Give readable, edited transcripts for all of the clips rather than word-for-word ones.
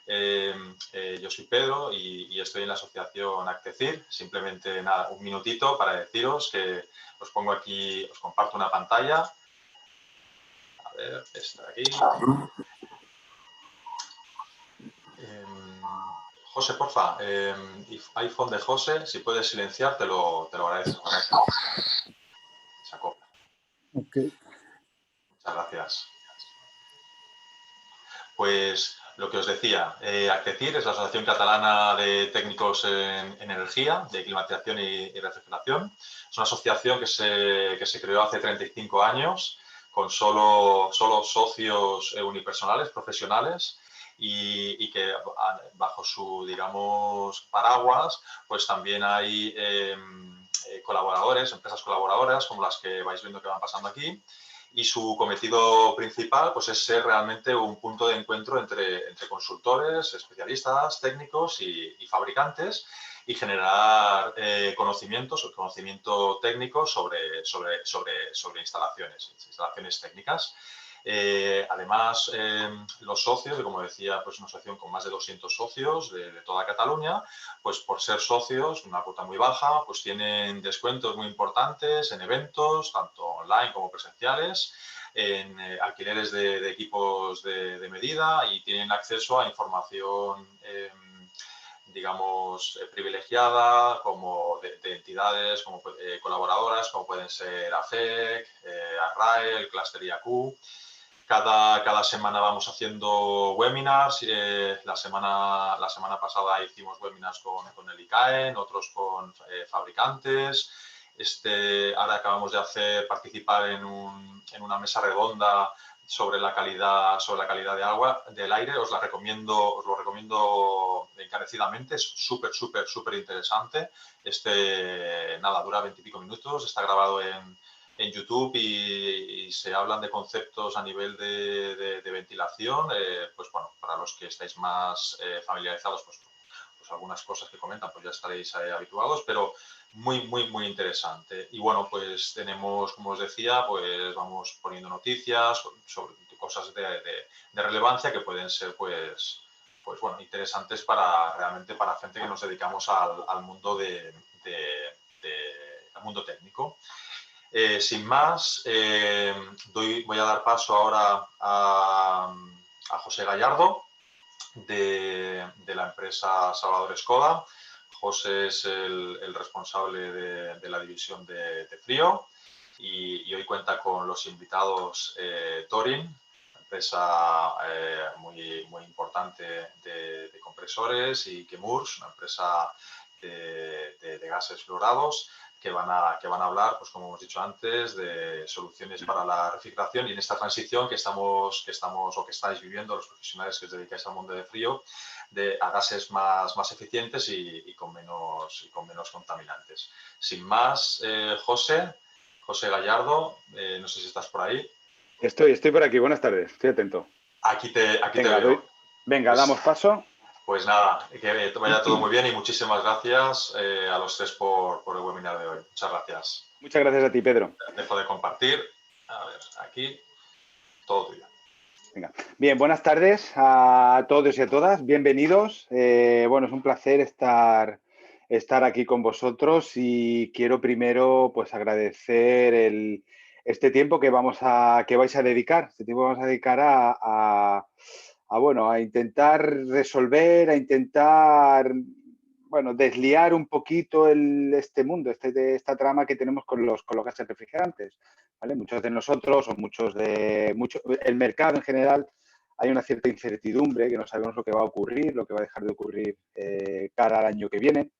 Yo soy Pedro y estoy en la asociación Actecir. Simplemente nada, un minutito para deciros que os pongo aquí, os comparto una pantalla. A ver, esta de aquí. José, porfa, iPhone de José, si puedes silenciar, te lo agradezco. Se acopla. Ok. Muchas gracias. Pues lo que os decía, Actecir es la Asociación Catalana de Técnicos en Energía, de Climatización y Refrigeración. Es una asociación que se creó hace 35 años con solo socios unipersonales, profesionales, y que bajo su, digamos, paraguas, pues también hay colaboradores, empresas colaboradoras, como las que vais viendo que van pasando aquí, y su cometido principal pues, es ser realmente un punto de encuentro entre consultores, especialistas, técnicos y fabricantes, y generar conocimiento técnico sobre instalaciones técnicas. Además, los socios, como decía, pues una asociación con más de 200 socios de toda Cataluña, pues por ser socios, una cuota muy baja, pues tienen descuentos muy importantes en eventos, tanto online como presenciales, en alquileres de equipos de medida, y tienen acceso a información digamos, privilegiada, como de entidades como colaboradoras, como pueden ser AFEC, ARRAE, el Cluster IAQ. Cada semana vamos haciendo webinars. La semana pasada hicimos webinars con el ICAEN, otros con fabricantes. Ahora acabamos de participar en una mesa redonda sobre la calidad de agua, del aire. Os lo recomiendo encarecidamente. Es súper interesante. Nada, dura 20 y pico minutos. Está grabado en YouTube y se hablan de conceptos a nivel de ventilación. Pues bueno, para los que estáis más familiarizados, pues algunas cosas que comentan, pues ya estaréis habituados, pero muy interesante. Y bueno, pues tenemos, como os decía, pues vamos poniendo noticias sobre cosas de relevancia que pueden ser, pues bueno, interesantes realmente para gente que nos dedicamos al mundo al mundo técnico. Sin más, voy a dar paso ahora a José Gallardo, de la empresa Salvador Escoda. José es el responsable de la división de frío, y hoy cuenta con los invitados Torin, empresa muy importante de compresores, y Chemours, una empresa de gases fluorados, que van a hablar, pues como hemos dicho antes, de soluciones para la refrigeración, y en esta transición que estáis viviendo los profesionales que os dedicáis al mundo de frío, a gases más eficientes y con menos contaminantes. Sin más, José Gallardo, no sé si estás por ahí. Estoy por aquí. Buenas tardes. Estoy atento. Aquí te veo. Venga, damos paso. Pues nada, que vaya todo muy bien, y muchísimas gracias a los tres por el webinar de hoy. Muchas gracias. Muchas gracias a ti, Pedro. Dejo de compartir. A ver, aquí, todo tuyo. Venga. Bien, buenas tardes a todos y a todas. Bienvenidos. Bueno, es un placer estar aquí con vosotros, y quiero primero pues agradecer este tiempo que vais a dedicar. Este tiempo vamos a dedicar a intentar resolver, a intentar desliar un poquito este mundo, esta trama que tenemos con los gases refrigerantes, ¿vale? Muchos de nosotros, el mercado en general, hay una cierta incertidumbre, que no sabemos lo que va a ocurrir, lo que va a dejar de ocurrir cara al año que viene.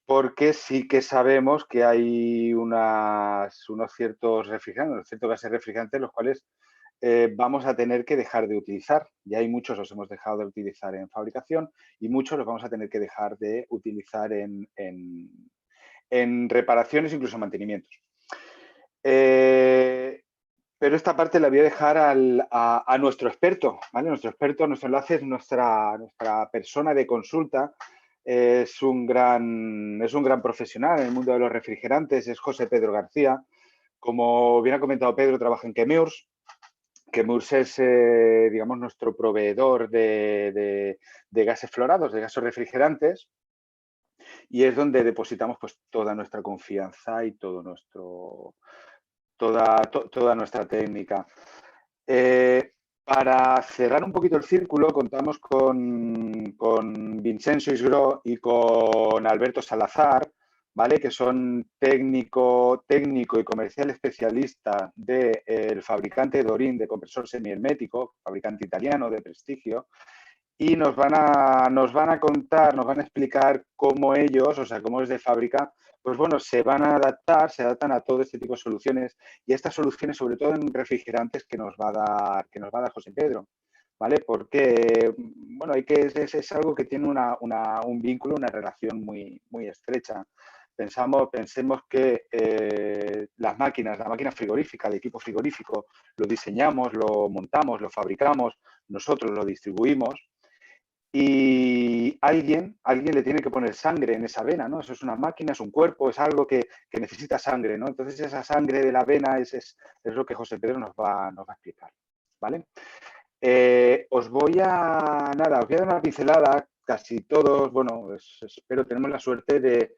Porque sí que sabemos que hay unos ciertos gases refrigerantes, los cuales vamos a tener que dejar de utilizar. Ya hay muchos los hemos dejado de utilizar en fabricación, y muchos los vamos a tener que dejar de utilizar en reparaciones, incluso en mantenimientos. Pero esta parte la voy a dejar a nuestro experto, ¿vale? Nuestro experto, nuestro enlace, es nuestra persona de consulta. Es un gran profesional en el mundo de los refrigerantes, es José Pedro García. Como bien ha comentado Pedro, trabaja en Chemours. Chemours es, digamos, nuestro proveedor de gases fluorados, de gases refrigerantes, y es donde depositamos pues toda nuestra confianza y toda nuestra técnica. Para cerrar un poquito el círculo, contamos con Vincenzo Isgró y con Alberto Salazar, ¿vale? Que son técnico y comercial especialista del fabricante Dorin de compresor semihermético, fabricante italiano de prestigio, y nos van a contar, nos van a explicar cómo ellos, o sea, cómo es de fábrica, pues bueno, se adaptan a todo este tipo de soluciones, y estas soluciones, sobre todo en refrigerantes, que nos va a dar José Pedro, ¿vale? Porque, bueno, es algo que tiene un vínculo, una relación muy, muy estrecha. Pensemos que la máquina frigorífica, el equipo frigorífico, lo diseñamos, lo montamos, lo fabricamos, nosotros lo distribuimos, y alguien le tiene que poner sangre en esa vena, ¿no? Eso es una máquina, es un cuerpo, es algo que necesita sangre, ¿no? Entonces esa sangre de la vena es lo que José Pedro nos va a explicar, ¿vale? Os voy a dar una pincelada, casi todos, bueno, espero, tenemos la suerte de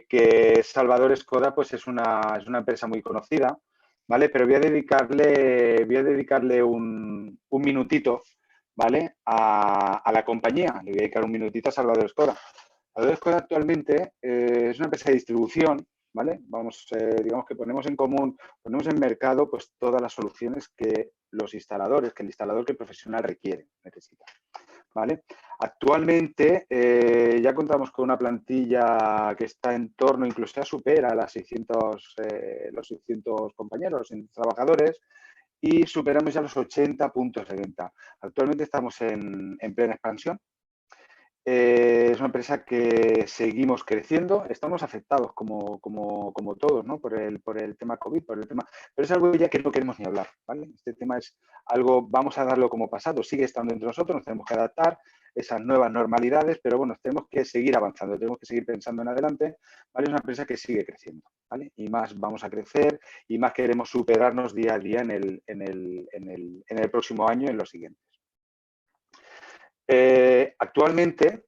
que Salvador Escoda pues es una empresa muy conocida, ¿vale? Pero voy a dedicarle un minutito, ¿vale? A la compañía. Le voy a dedicar un minutito a Salvador Escoda. Salvador Escoda actualmente es una empresa de distribución, ¿vale? Digamos que ponemos en común, ponemos en mercado pues todas las soluciones que los instaladores, que el instalador, que el profesional necesita, ¿vale? Actualmente ya contamos con una plantilla que está en torno, incluso ya supera los 600 compañeros, trabajadores, y superamos ya los 80 puntos de venta. Actualmente estamos en plena expansión. Es una empresa que seguimos creciendo, estamos afectados como todos, ¿no? por el tema COVID, pero es algo ya que no queremos ni hablar, ¿vale? Este tema es algo, vamos a darlo como pasado, sigue estando entre nosotros, nos tenemos que adaptar a esas nuevas normalidades, pero bueno, tenemos que seguir avanzando, tenemos que seguir pensando en adelante, ¿vale? Es una empresa que sigue creciendo, ¿vale? Y más vamos a crecer y más queremos superarnos día a día en el próximo año, en los siguientes. Actualmente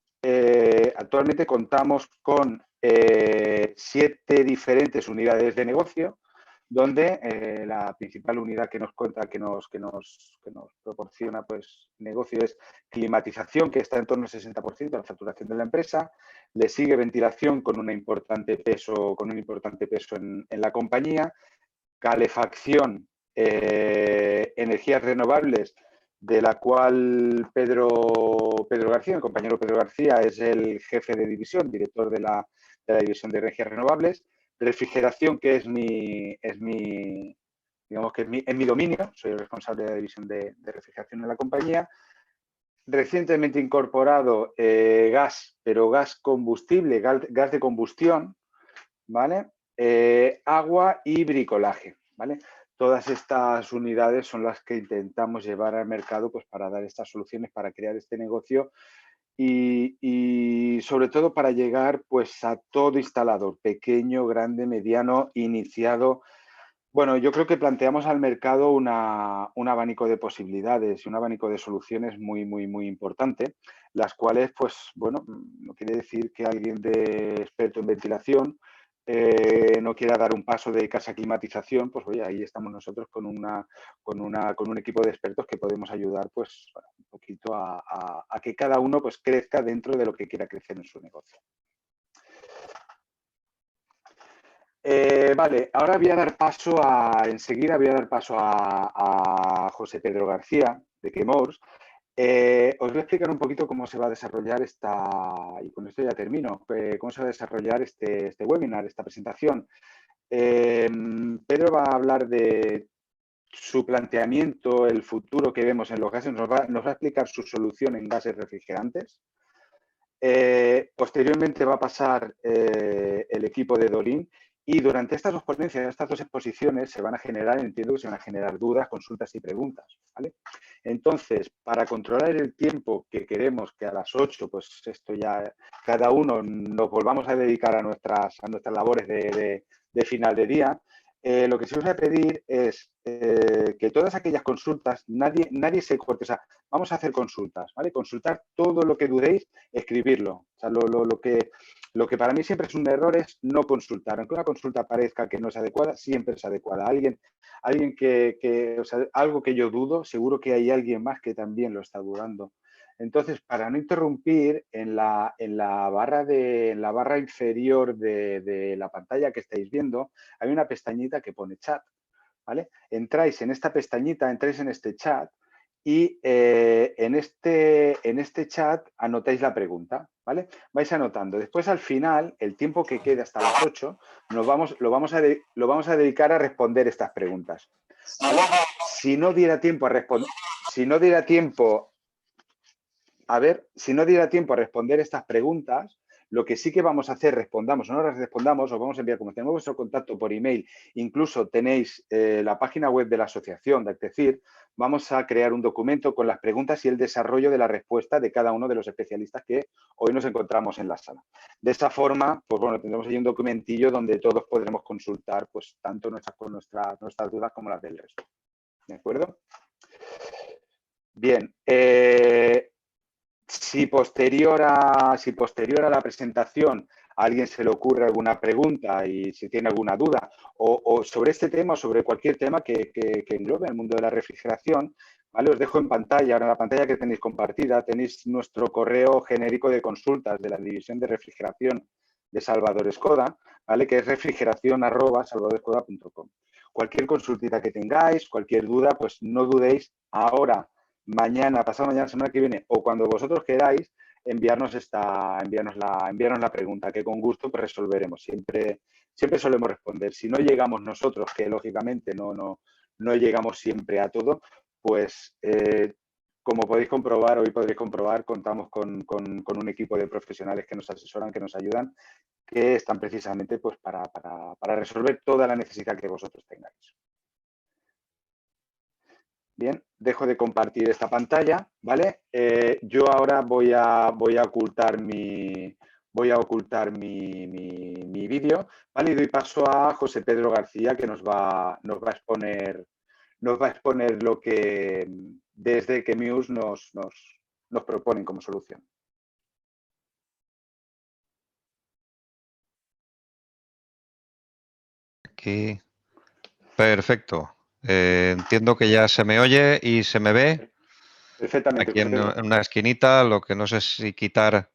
contamos con 7 diferentes unidades de negocio, donde la principal unidad que nos proporciona pues negocio es climatización, que está en torno al 60% de la facturación de la empresa. Le sigue ventilación con un importante peso en la compañía. Calefacción, energías renovables, de la cual Pedro García, el compañero Pedro García, es el jefe de división, director de la división de energías renovables. Refrigeración, que es mi dominio, soy el responsable de la división de refrigeración en la compañía. Recientemente incorporado gas, pero gas combustible, gas de combustión, ¿vale? Agua y bricolaje, ¿vale? Todas estas unidades son las que intentamos llevar al mercado pues, para dar estas soluciones, para crear este negocio y sobre todo para llegar pues, a todo instalador, pequeño, grande, mediano, iniciado. Bueno, yo creo que planteamos al mercado un abanico de posibilidades y un abanico de soluciones muy, muy, muy importante, las cuales, pues, bueno, no quiere decir que alguien de experto en ventilación no quiera dar un paso de casa climatización, pues oye, ahí estamos nosotros con un equipo de expertos que podemos ayudar, pues, un poquito a que cada uno pues crezca dentro de lo que quiera crecer en su negocio. Vale, ahora enseguida voy a dar paso a José Pedro García, de Chemours. Os voy a explicar un poquito cómo se va a desarrollar y con esto ya termino, cómo se va a desarrollar este webinar, esta presentación. Pedro va a hablar de su planteamiento, el futuro que vemos en los gases, nos va a explicar su solución en gases refrigerantes. Posteriormente va a pasar el equipo de Dorin, y durante estas dos ponencias, estas dos exposiciones, entiendo que se van a generar dudas, consultas y preguntas, ¿vale? Entonces, para controlar el tiempo que queremos que a las 8, pues esto ya, cada uno nos volvamos a dedicar a nuestras labores de final de día, lo que sí os voy a pedir es que todas aquellas consultas, nadie se corte. O sea, vamos a hacer consultas, ¿vale? Consultar todo lo que dudéis, escribirlo. O sea, lo que para mí siempre es un error es no consultar. Aunque una consulta parezca que no es adecuada, siempre es adecuada. Alguien o sea, algo que yo dudo, seguro que hay alguien más que también lo está dudando. Entonces, para no interrumpir, en la barra inferior de la pantalla que estáis viendo, hay una pestañita que pone chat, ¿vale? Entráis en esta pestañita, entráis en este chat y en este chat anotáis la pregunta, ¿vale? Vais anotando. Después, al final, el tiempo que quede hasta las 8, lo vamos a dedicar a responder estas preguntas, ¿vale? Si no diera tiempo a responder, si no diera tiempo a responder estas preguntas, lo que sí que vamos a hacer, respondamos o no las respondamos, os vamos a enviar, como tenemos vuestro contacto por email, incluso tenéis la página web de la asociación de Actecir, vamos a crear un documento con las preguntas y el desarrollo de la respuesta de cada uno de los especialistas que hoy nos encontramos en la sala. De esa forma, pues bueno, tendremos ahí un documentillo donde todos podremos consultar pues tanto nuestras dudas como las del resto. ¿De acuerdo? Bien. Si posterior a la presentación a alguien se le ocurre alguna pregunta y si tiene alguna duda o sobre este tema o sobre cualquier tema que englobe el mundo de la refrigeración, ¿vale? Os dejo en pantalla, ahora en la pantalla que tenéis compartida, tenéis nuestro correo genérico de consultas de la División de Refrigeración de Salvador Escoda, ¿vale? Que es refrigeración@salvadorescoda.com. Cualquier consultita que tengáis, cualquier duda, pues no dudéis ahora, mañana, pasado mañana, semana que viene o cuando vosotros queráis, enviarnos la pregunta, que con gusto pues resolveremos. Siempre solemos responder. Si no llegamos nosotros, que lógicamente no llegamos siempre a todo, pues como podéis comprobar, hoy podréis comprobar, contamos con un equipo de profesionales que nos asesoran, que nos ayudan, que están precisamente pues para resolver toda la necesidad que vosotros tengáis. Bien, dejo de compartir esta pantalla, ¿vale? Yo ahora voy a ocultar mi vídeo, ¿vale? Y doy paso a José Pedro García, que nos va a exponer lo que desde Chemuse nos proponen como solución. Aquí. Perfecto. Entiendo que ya se me oye y se me ve. Perfectamente. Aquí en una esquinita, lo que no sé si quitar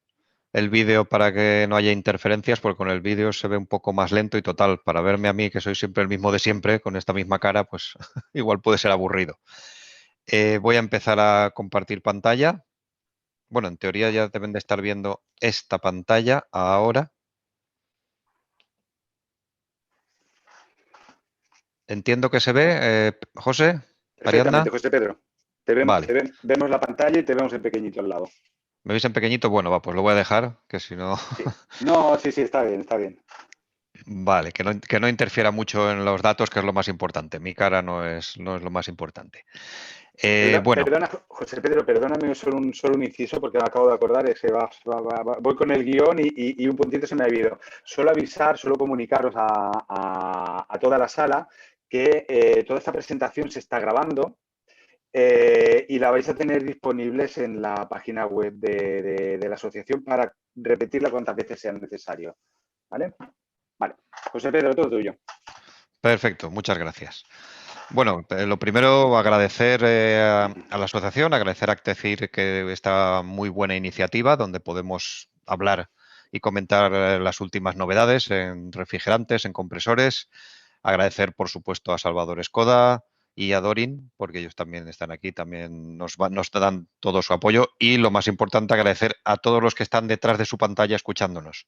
el vídeo para que no haya interferencias, porque con el vídeo se ve un poco más lento y total, para verme a mí, que soy siempre el mismo de siempre, con esta misma cara, pues igual puede ser aburrido. Voy a empezar a compartir pantalla. Bueno, en teoría ya deben de estar viendo esta pantalla ahora. Entiendo que se ve, José, Ariadna. Perfectamente, José Pedro. Vale. Vemos la pantalla y te vemos en pequeñito al lado. ¿Me veis en pequeñito? Bueno, va, pues lo voy a dejar, que si no... Sí. No, sí, está bien, está bien. Vale, que no interfiera mucho en los datos, que es lo más importante. Mi cara no es lo más importante. Bueno. Perdona, José Pedro, perdóname solo un inciso porque me acabo de acordar, es que voy con el guión y un puntito se me ha ido. Solo comunicaros a toda la sala que toda esta presentación se está grabando y la vais a tener disponibles en la página web de la asociación para repetirla cuantas veces sea necesario. ¿Vale? Vale. José Pedro, todo tuyo. Perfecto, muchas gracias. Bueno, lo primero, agradecer a la asociación, agradecer a Actecir que esta muy buena iniciativa donde podemos hablar y comentar las últimas novedades en refrigerantes, en compresores. Agradecer, por supuesto, a Salvador Escoda y a Dorin, porque ellos también están aquí, también nos dan todo su apoyo. Y lo más importante, agradecer a todos los que están detrás de su pantalla escuchándonos.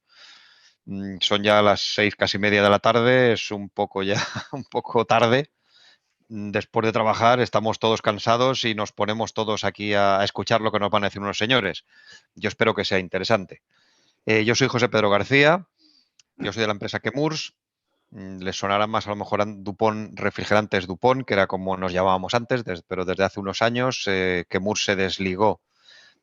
Son ya las 6, casi media de la tarde, es un poco ya un poco tarde. Después de trabajar estamos todos cansados y nos ponemos todos aquí a escuchar lo que nos van a decir unos señores. Yo espero que sea interesante. Yo soy José Pedro García, yo soy de la empresa Chemours. Les sonará más a lo mejor a Dupont Refrigerantes Dupont, que era como nos llamábamos antes, pero desde hace unos años Chemours se desligó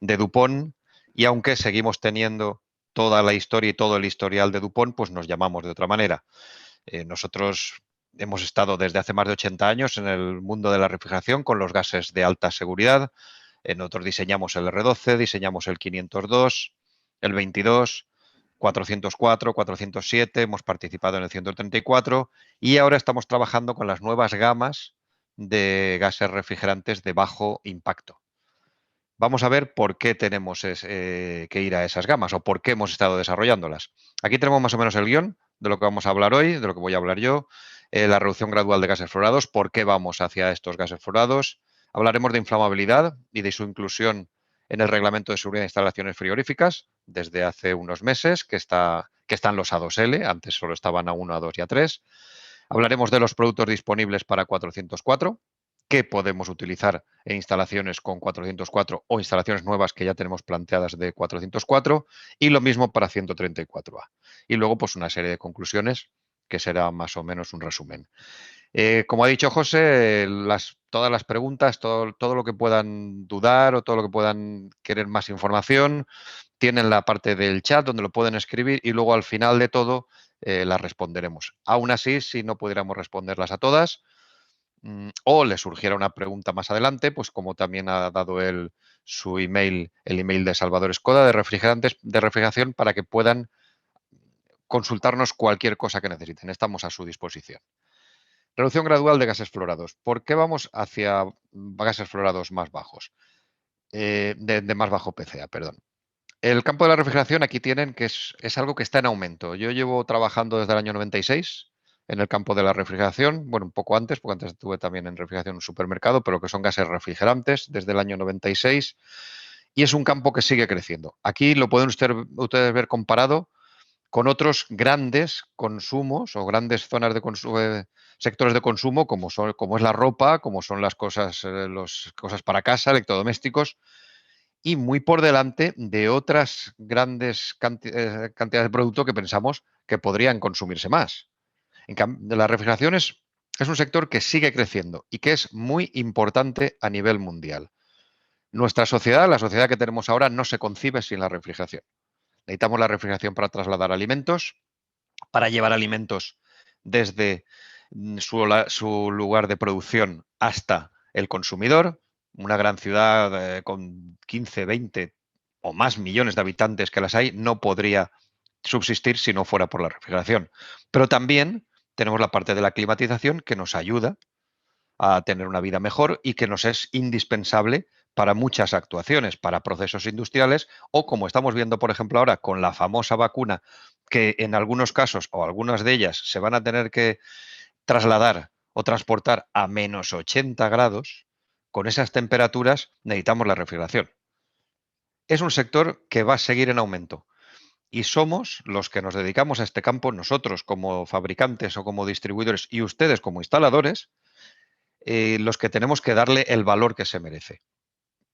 de Dupont y aunque seguimos teniendo toda la historia y todo el historial de Dupont, pues nos llamamos de otra manera. Nosotros hemos estado desde hace más de 80 años en el mundo de la refrigeración con los gases de alta seguridad. Nosotros diseñamos el R12, diseñamos el 502, el 22, 404, 407, hemos participado en el 134 y ahora estamos trabajando con las nuevas gamas de gases refrigerantes de bajo impacto. Vamos a ver por qué tenemos que ir a esas gamas o por qué hemos estado desarrollándolas. Aquí tenemos más o menos el guión de lo que vamos a hablar hoy, de lo que voy a hablar yo, la reducción gradual de gases fluorados, por qué vamos hacia estos gases fluorados. Hablaremos de inflamabilidad y de su inclusión en el Reglamento de Seguridad de Instalaciones Frigoríficas desde hace unos meses, que están los A2L, antes solo estaban A1, A2 y A3. Hablaremos de los productos disponibles para 404, qué podemos utilizar en instalaciones con 404 o instalaciones nuevas que ya tenemos planteadas de 404 y lo mismo para 134A. Y luego pues una serie de conclusiones que será más o menos un resumen. Como ha dicho José, todas las preguntas, todo lo que puedan dudar o todo lo que puedan querer más información, tienen la parte del chat donde lo pueden escribir y luego al final de todo las responderemos. Aún así, si no pudiéramos responderlas a todas o le surgiera una pregunta más adelante, pues como también ha dado él su email, el email de Salvador Escoda de refrigerantes de refrigeración para que puedan consultarnos cualquier cosa que necesiten. Estamos a su disposición. Reducción gradual de gases fluorados. ¿Por qué vamos hacia gases fluorados más bajos? De más bajo PCA, perdón. El campo de la refrigeración aquí tienen que es algo que está en aumento. Yo llevo trabajando desde el año 96 en el campo de la refrigeración, bueno, un poco antes, porque antes estuve también en refrigeración en un supermercado, pero que son gases refrigerantes desde el año 96 y es un campo que sigue creciendo. Aquí lo pueden ustedes ver comparado con otros grandes consumos o grandes zonas de consumo, sectores de consumo, como es la ropa, como son las cosas para casa, electrodomésticos, y muy por delante de otras grandes cantidades de producto que pensamos que podrían consumirse más. En cambio, la refrigeración es un sector que sigue creciendo y que es muy importante a nivel mundial. Nuestra sociedad, la sociedad que tenemos ahora, no se concibe sin la refrigeración. Necesitamos la refrigeración para trasladar alimentos, para llevar alimentos desde su lugar de producción hasta el consumidor. Una gran ciudad con 15, 20 o más millones de habitantes que las hay no podría subsistir si no fuera por la refrigeración. Pero también tenemos la parte de la climatización que nos ayuda a tener una vida mejor y que nos es indispensable para muchas actuaciones, para procesos industriales o como estamos viendo, por ejemplo, ahora con la famosa vacuna que en algunos casos o algunas de ellas se van a tener que trasladar o transportar a menos 80 grados, con esas temperaturas necesitamos la refrigeración. Es un sector que va a seguir en aumento y somos los que nos dedicamos a este campo, nosotros como fabricantes o como distribuidores y ustedes como instaladores, los que tenemos que darle el valor que se merece.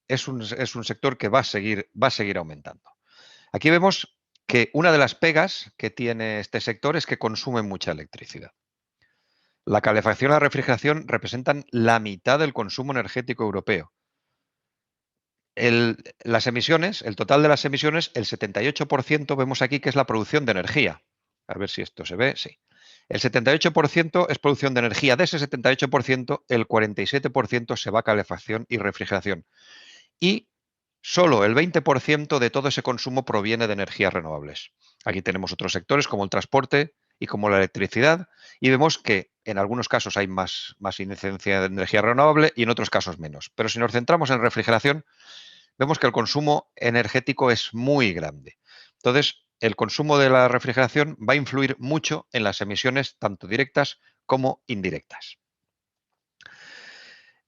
Es un sector que va a seguir aumentando. Aquí vemos que una de las pegas que tiene este sector es que consume mucha electricidad. La calefacción y la refrigeración representan la mitad del consumo energético europeo. Las emisiones, el total de las emisiones, el 78% vemos aquí que es la producción de energía. A ver si esto se ve, sí. El 78% es producción de energía. De ese 78%, el 47% se va a calefacción y refrigeración. Y solo el 20% de todo ese consumo proviene de energías renovables. Aquí tenemos otros sectores como el transporte y como la electricidad y vemos que en algunos casos hay más incidencia de energía renovable y en otros casos menos. Pero si nos centramos en refrigeración, vemos que el consumo energético es muy grande. Entonces, el consumo de la refrigeración va a influir mucho en las emisiones tanto directas como indirectas.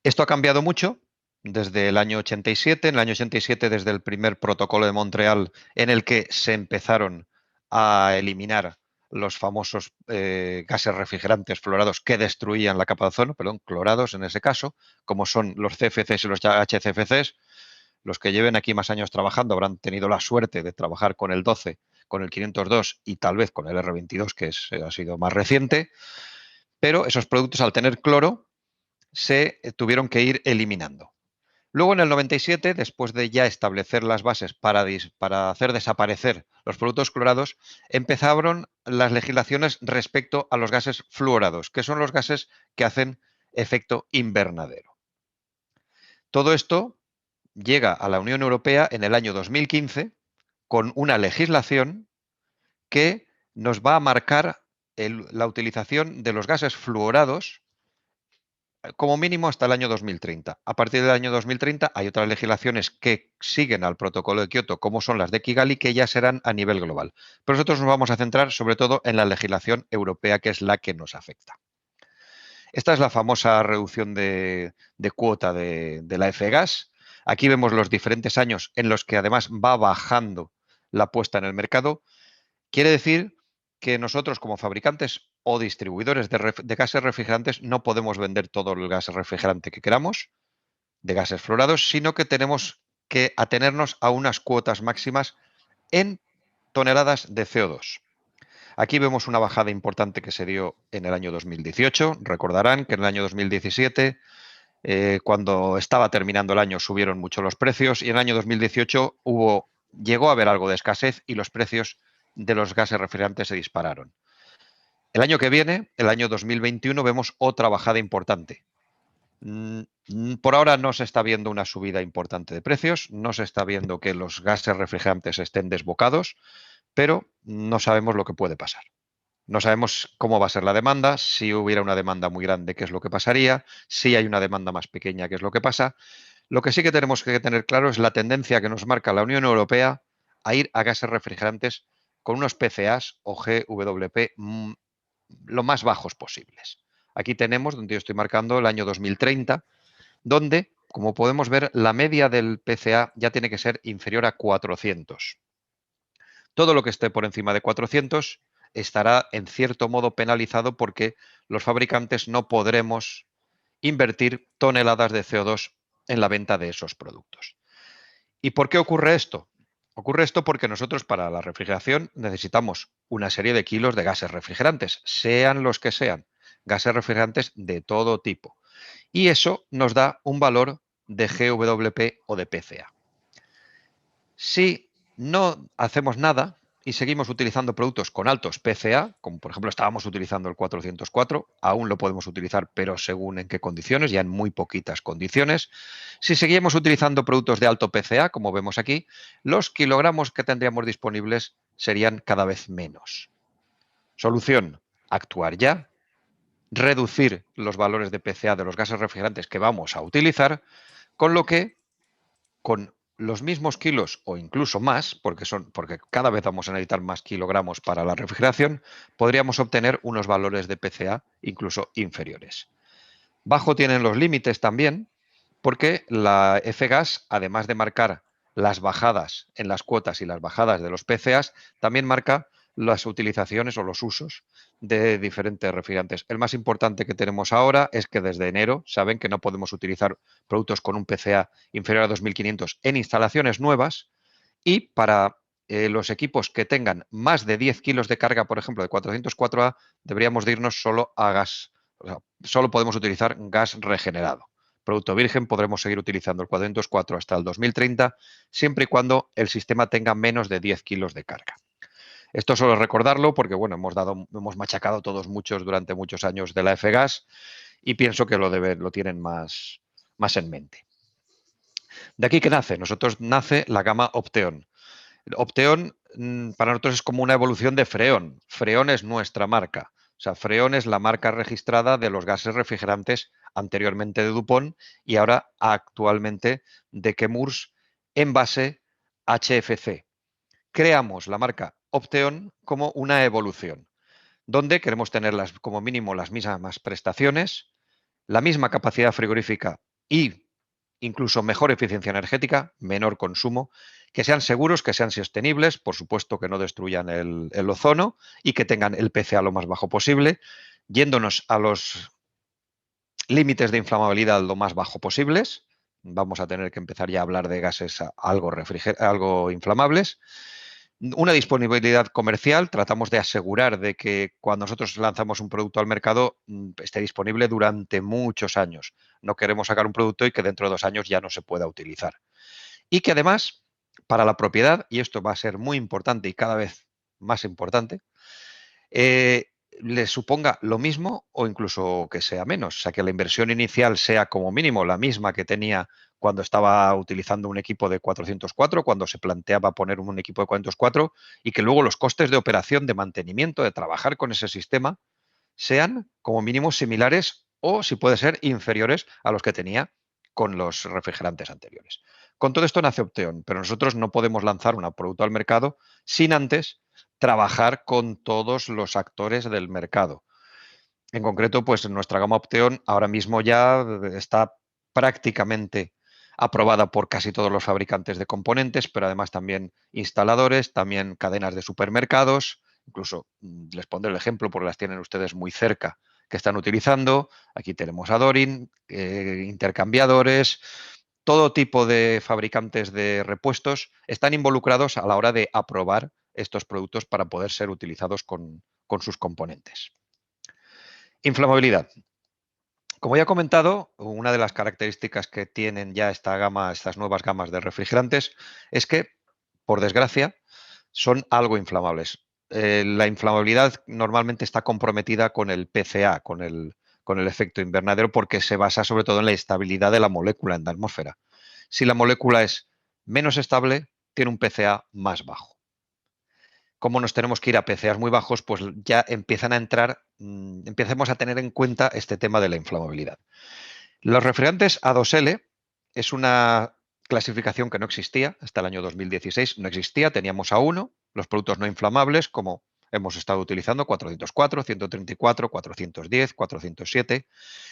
Esto ha cambiado mucho desde el año 87. En el año 87, desde el primer protocolo de Montreal, en el que se empezaron a eliminar los famosos gases refrigerantes fluorados que destruían la capa de ozono, clorados en ese caso, como son los CFCs y los HCFCs. Los que lleven aquí más años trabajando habrán tenido la suerte de trabajar con el 12, con el 502 y tal vez con el R22, que ha sido más reciente, pero esos productos al tener cloro se tuvieron que ir eliminando. Luego, en el 97, después de ya establecer las bases para hacer desaparecer los productos clorados, empezaron las legislaciones respecto a los gases fluorados, que son los gases que hacen efecto invernadero. Todo esto llega a la Unión Europea en el año 2015 con una legislación que nos va a marcar la utilización de los gases fluorados como mínimo hasta el año 2030. A partir del año 2030 hay otras legislaciones que siguen al protocolo de Kioto, como son las de Kigali, que ya serán a nivel global. Pero nosotros nos vamos a centrar sobre todo en la legislación europea, que es la que nos afecta. Esta es la famosa reducción de cuota de la F-gas. Aquí vemos los diferentes años en los que además va bajando la puesta en el mercado. Quiere decir que nosotros como fabricantes o distribuidores de gases refrigerantes no podemos vender todo el gas refrigerante que queramos de gases fluorados, sino que tenemos que atenernos a unas cuotas máximas en toneladas de CO2. Aquí vemos una bajada importante que se dio en el año 2018. Recordarán que en el año 2017, cuando estaba terminando el año, subieron mucho los precios y en el año 2018 llegó a haber algo de escasez y los precios de los gases refrigerantes se dispararon. El año que viene, el año 2021, vemos otra bajada importante. Por ahora no se está viendo una subida importante de precios, no se está viendo que los gases refrigerantes estén desbocados, pero no sabemos lo que puede pasar. No sabemos cómo va a ser la demanda, si hubiera una demanda muy grande, qué es lo que pasaría, si hay una demanda más pequeña, qué es lo que pasa. Lo que sí que tenemos que tener claro es la tendencia que nos marca la Unión Europea a ir a gases refrigerantes con unos PCAs o GWP lo más bajos posibles. Aquí tenemos, donde yo estoy marcando, el año 2030, donde, como podemos ver, la media del PCA ya tiene que ser inferior a 400. Todo lo que esté por encima de 400 estará en cierto modo penalizado porque los fabricantes no podremos invertir toneladas de CO2 en la venta de esos productos. ¿Y por qué ocurre esto? Ocurre esto porque nosotros para la refrigeración necesitamos una serie de kilos de gases refrigerantes, sean los que sean, gases refrigerantes de todo tipo. Y eso nos da un valor de GWP o de PCA. Si no hacemos nada y seguimos utilizando productos con altos PCA, como por ejemplo estábamos utilizando el 404, aún lo podemos utilizar, pero según en qué condiciones, ya en muy poquitas condiciones. Si seguimos utilizando productos de alto PCA, como vemos aquí, los kilogramos que tendríamos disponibles serían cada vez menos. Solución: actuar ya, reducir los valores de PCA de los gases refrigerantes que vamos a utilizar, con lo que con los mismos kilos o incluso más, porque cada vez vamos a necesitar más kilogramos para la refrigeración, podríamos obtener unos valores de PCA incluso inferiores. Bajo tienen los límites también, porque la F-gas, además de marcar las bajadas en las cuotas y las bajadas de los PCAs, también marca las utilizaciones o los usos de diferentes refrigerantes. El más importante que tenemos ahora es que desde enero saben que no podemos utilizar productos con un PCA inferior a 2500 en instalaciones nuevas y para los equipos que tengan más de 10 kilos de carga, por ejemplo, de 404A, deberíamos de irnos solo a gas. O sea, solo podemos utilizar gas regenerado. Producto virgen podremos seguir utilizando el 404 hasta el 2030, siempre y cuando el sistema tenga menos de 10 kilos de carga. Esto solo recordarlo porque, bueno, hemos machacado todos durante muchos años de la F-gas y pienso que lo tienen más en mente. ¿De aquí qué nace? Nace la gama Opteon. Opteon para nosotros es como una evolución de Freon. Freon es nuestra marca. O sea, Freon es la marca registrada de los gases refrigerantes anteriormente de DuPont y ahora actualmente de Chemours en base HFC. Creamos la marca Opteon como una evolución, donde queremos tener como mínimo las mismas prestaciones, la misma capacidad frigorífica y incluso mejor eficiencia energética, menor consumo, que sean seguros, que sean sostenibles, por supuesto que no destruyan el ozono y que tengan el PCA lo más bajo posible, yéndonos a los límites de inflamabilidad lo más bajo posibles. Vamos a tener que empezar ya a hablar de gases algo inflamables. Una disponibilidad comercial, tratamos de asegurar de que cuando nosotros lanzamos un producto al mercado esté disponible durante muchos años. No queremos sacar un producto y que dentro de 2 años ya no se pueda utilizar. Y que además, para la propiedad, y esto va a ser muy importante y cada vez más importante, le suponga lo mismo o incluso que sea menos. O sea, que la inversión inicial sea como mínimo la misma que tenía cuando estaba utilizando un equipo de 404, cuando se planteaba poner un equipo de 404, y que luego los costes de operación, de mantenimiento, de trabajar con ese sistema, sean como mínimo similares o, si puede ser, inferiores a los que tenía con los refrigerantes anteriores. Con todo esto nace Opteon, pero nosotros no podemos lanzar un producto al mercado sin antes trabajar con todos los actores del mercado. En concreto, pues nuestra gama Opteon ahora mismo ya está prácticamente aprobada por casi todos los fabricantes de componentes, pero además también instaladores, también cadenas de supermercados. Incluso les pondré el ejemplo porque las tienen ustedes muy cerca que están utilizando. Aquí tenemos a Dorin, intercambiadores, todo tipo de fabricantes de repuestos están involucrados a la hora de aprobar estos productos para poder ser utilizados con sus componentes. Inflamabilidad. Como ya he comentado, una de las características que tienen ya esta gama, estas nuevas gamas de refrigerantes, es que, por desgracia, son algo inflamables. La inflamabilidad normalmente está comprometida con el PCA, con el efecto invernadero, porque se basa sobre todo en la estabilidad de la molécula en la atmósfera. Si la molécula es menos estable, tiene un PCA más bajo. Como nos tenemos que ir a PCAs muy bajos, pues ya empiezan a entrar, empecemos a tener en cuenta este tema de la inflamabilidad. Los refrigerantes A2L es una clasificación que no existía hasta el año 2016, no existía, teníamos A1, los productos no inflamables, como hemos estado utilizando, 404, 134, 410, 407.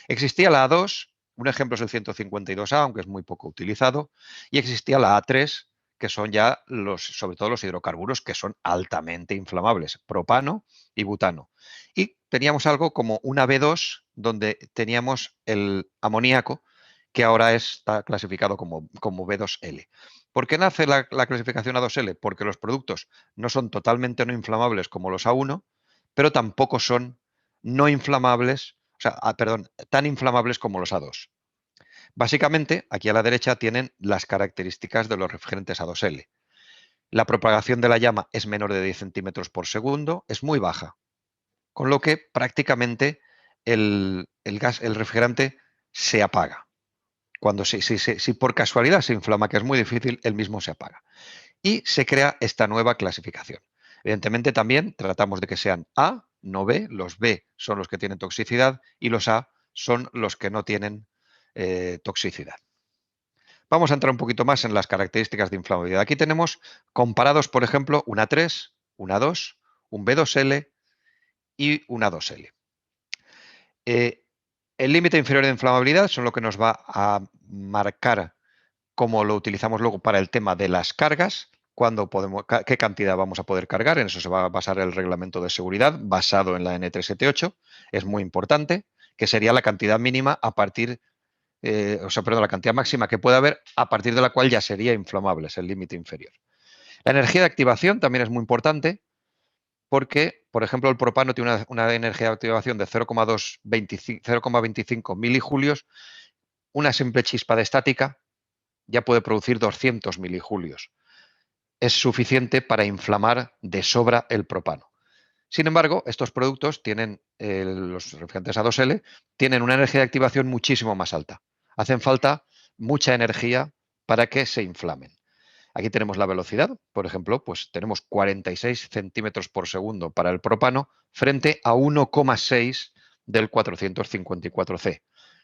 Existía la A2, un ejemplo es el 152A, aunque es muy poco utilizado, y existía la A3, que son ya sobre todo los hidrocarburos que son altamente inflamables, propano y butano. Y teníamos algo como una B2, donde teníamos el amoníaco, que ahora está clasificado como B2L. ¿Por qué nace la clasificación A2L? Porque los productos no son totalmente no inflamables como los A1, pero tampoco son no inflamables, o sea, tan inflamables como los A2. Básicamente, aquí a la derecha tienen las características de los refrigerantes A2L. La propagación de la llama es menor de 10 centímetros por segundo, es muy baja, con lo que prácticamente el refrigerante se apaga. Cuando si por casualidad se inflama, que es muy difícil, el mismo se apaga. Y se crea esta nueva clasificación. Evidentemente también tratamos de que sean A, no B. Los B son los que tienen toxicidad y los A son los que no tienen toxicidad. Vamos a entrar un poquito más en las características de inflamabilidad. Aquí tenemos comparados, por ejemplo, una 3, una 2, un B2L y una 2L. El límite inferior de inflamabilidad son lo que nos va a marcar cómo lo utilizamos luego para el tema de las cargas, qué cantidad vamos a poder cargar. En eso se va a basar el reglamento de seguridad basado en la N378. Es muy importante, que sería la cantidad mínima a partir la cantidad máxima que puede haber, a partir de la cual ya sería inflamable, es el límite inferior. La energía de activación también es muy importante porque, por ejemplo, el propano tiene una energía de activación de 0,25 milijulios. Una simple chispa de estática ya puede producir 200 milijulios. Es suficiente para inflamar de sobra el propano. Sin embargo, estos productos tienen, los refrigerantes A2L, tienen una energía de activación muchísimo más alta. Hacen falta mucha energía para que se inflamen. Aquí tenemos la velocidad, por ejemplo, pues tenemos 46 centímetros por segundo para el propano frente a 1,6 del 454C.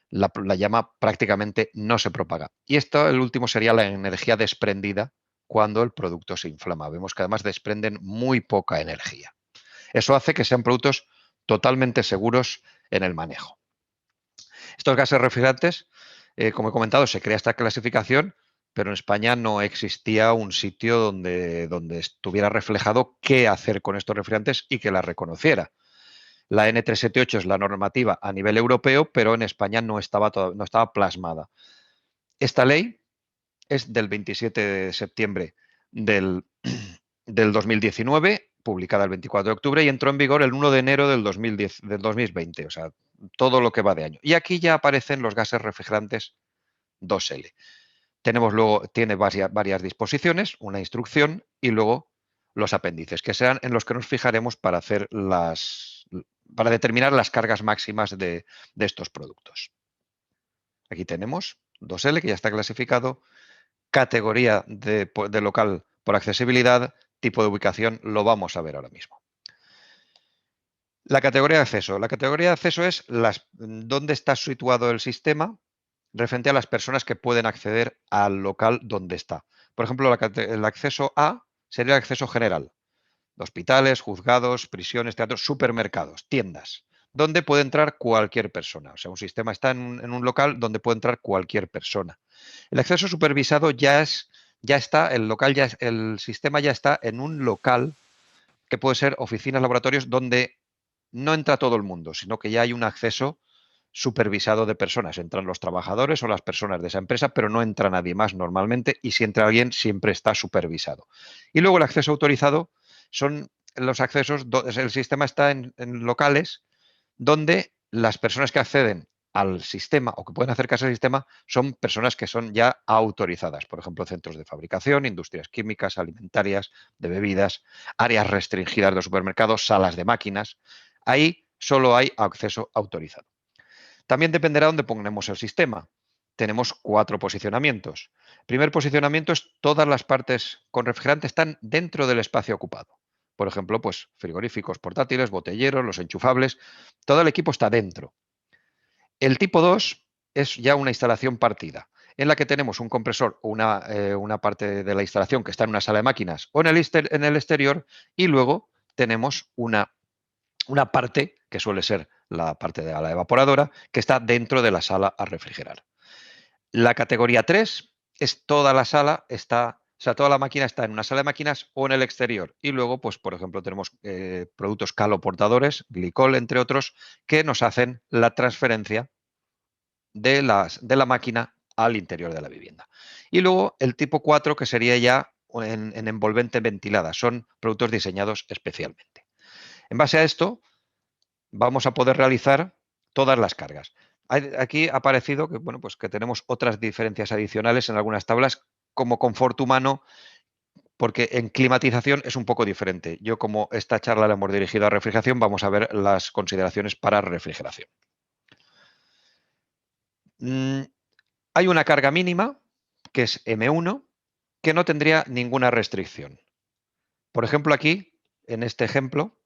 La llama prácticamente no se propaga. Y esto, el último, sería la energía desprendida cuando el producto se inflama. Vemos que además desprenden muy poca energía. Eso hace que sean productos totalmente seguros en el manejo. Estos gases refrigerantes, como he comentado, se crea esta clasificación, pero en España no existía un sitio donde estuviera reflejado qué hacer con estos refrigerantes y que la reconociera. La N378 es la normativa a nivel europeo, pero en España no estaba plasmada. Esta ley es del 27 de septiembre del del 2019, publicada el 24 de octubre y entró en vigor el 1 de enero del 2020, o sea, todo lo que va de año. Y aquí ya aparecen los gases refrigerantes 2L. Tenemos luego, tiene varias disposiciones, una instrucción y luego los apéndices, que serán en los que nos fijaremos para para determinar las cargas máximas de estos productos. Aquí tenemos 2L, que ya está clasificado, categoría de local por accesibilidad, tipo de ubicación, lo vamos a ver ahora mismo. La categoría de acceso. La categoría de acceso es dónde está situado el sistema referente a las personas que pueden acceder al local donde está. Por ejemplo, el acceso A sería el acceso general. Hospitales, juzgados, prisiones, teatros, supermercados, tiendas, donde puede entrar cualquier persona. O sea, un sistema está en un local donde puede entrar cualquier persona. El acceso supervisado ya está, el sistema ya está en un local que puede ser oficinas, laboratorios, donde no entra todo el mundo, sino que ya hay un acceso supervisado de personas. Entran los trabajadores o las personas de esa empresa, pero no entra nadie más normalmente, y si entra alguien siempre está supervisado. Y luego el acceso autorizado son los accesos, el sistema está en locales donde las personas que acceden al sistema o que pueden acercarse al sistema son personas que son ya autorizadas, por ejemplo, centros de fabricación, industrias químicas, alimentarias, de bebidas, áreas restringidas de supermercados, salas de máquinas. Ahí solo hay acceso autorizado. También dependerá dónde ponemos el sistema. Tenemos 4 posicionamientos. El primer posicionamiento es todas las partes con refrigerante están dentro del espacio ocupado. Por ejemplo, pues frigoríficos portátiles, botelleros, los enchufables, todo el equipo está dentro. El tipo 2 es ya una instalación partida, en la que tenemos un compresor o una parte de la instalación que está en una sala de máquinas o en el exterior, y luego tenemos una parte que suele ser la parte de la evaporadora, que está dentro de la sala a refrigerar. La categoría 3 es toda la sala, toda la máquina está en una sala de máquinas o en el exterior. Y luego, pues, por ejemplo, tenemos productos caloportadores, glicol, entre otros, que nos hacen la transferencia de la máquina al interior de la vivienda. Y luego el tipo 4, que sería ya en envolvente ventilada. Son productos diseñados especialmente. En base a esto, vamos a poder realizar todas las cargas. Aquí ha aparecido que, bueno, pues que tenemos otras diferencias adicionales en algunas tablas, como confort humano, porque en climatización es un poco diferente. Yo, como esta charla la hemos dirigido a refrigeración, vamos a ver las consideraciones para refrigeración. Hay una carga mínima, que es M1, que no tendría ninguna restricción. Por ejemplo, aquí, en este ejemplo,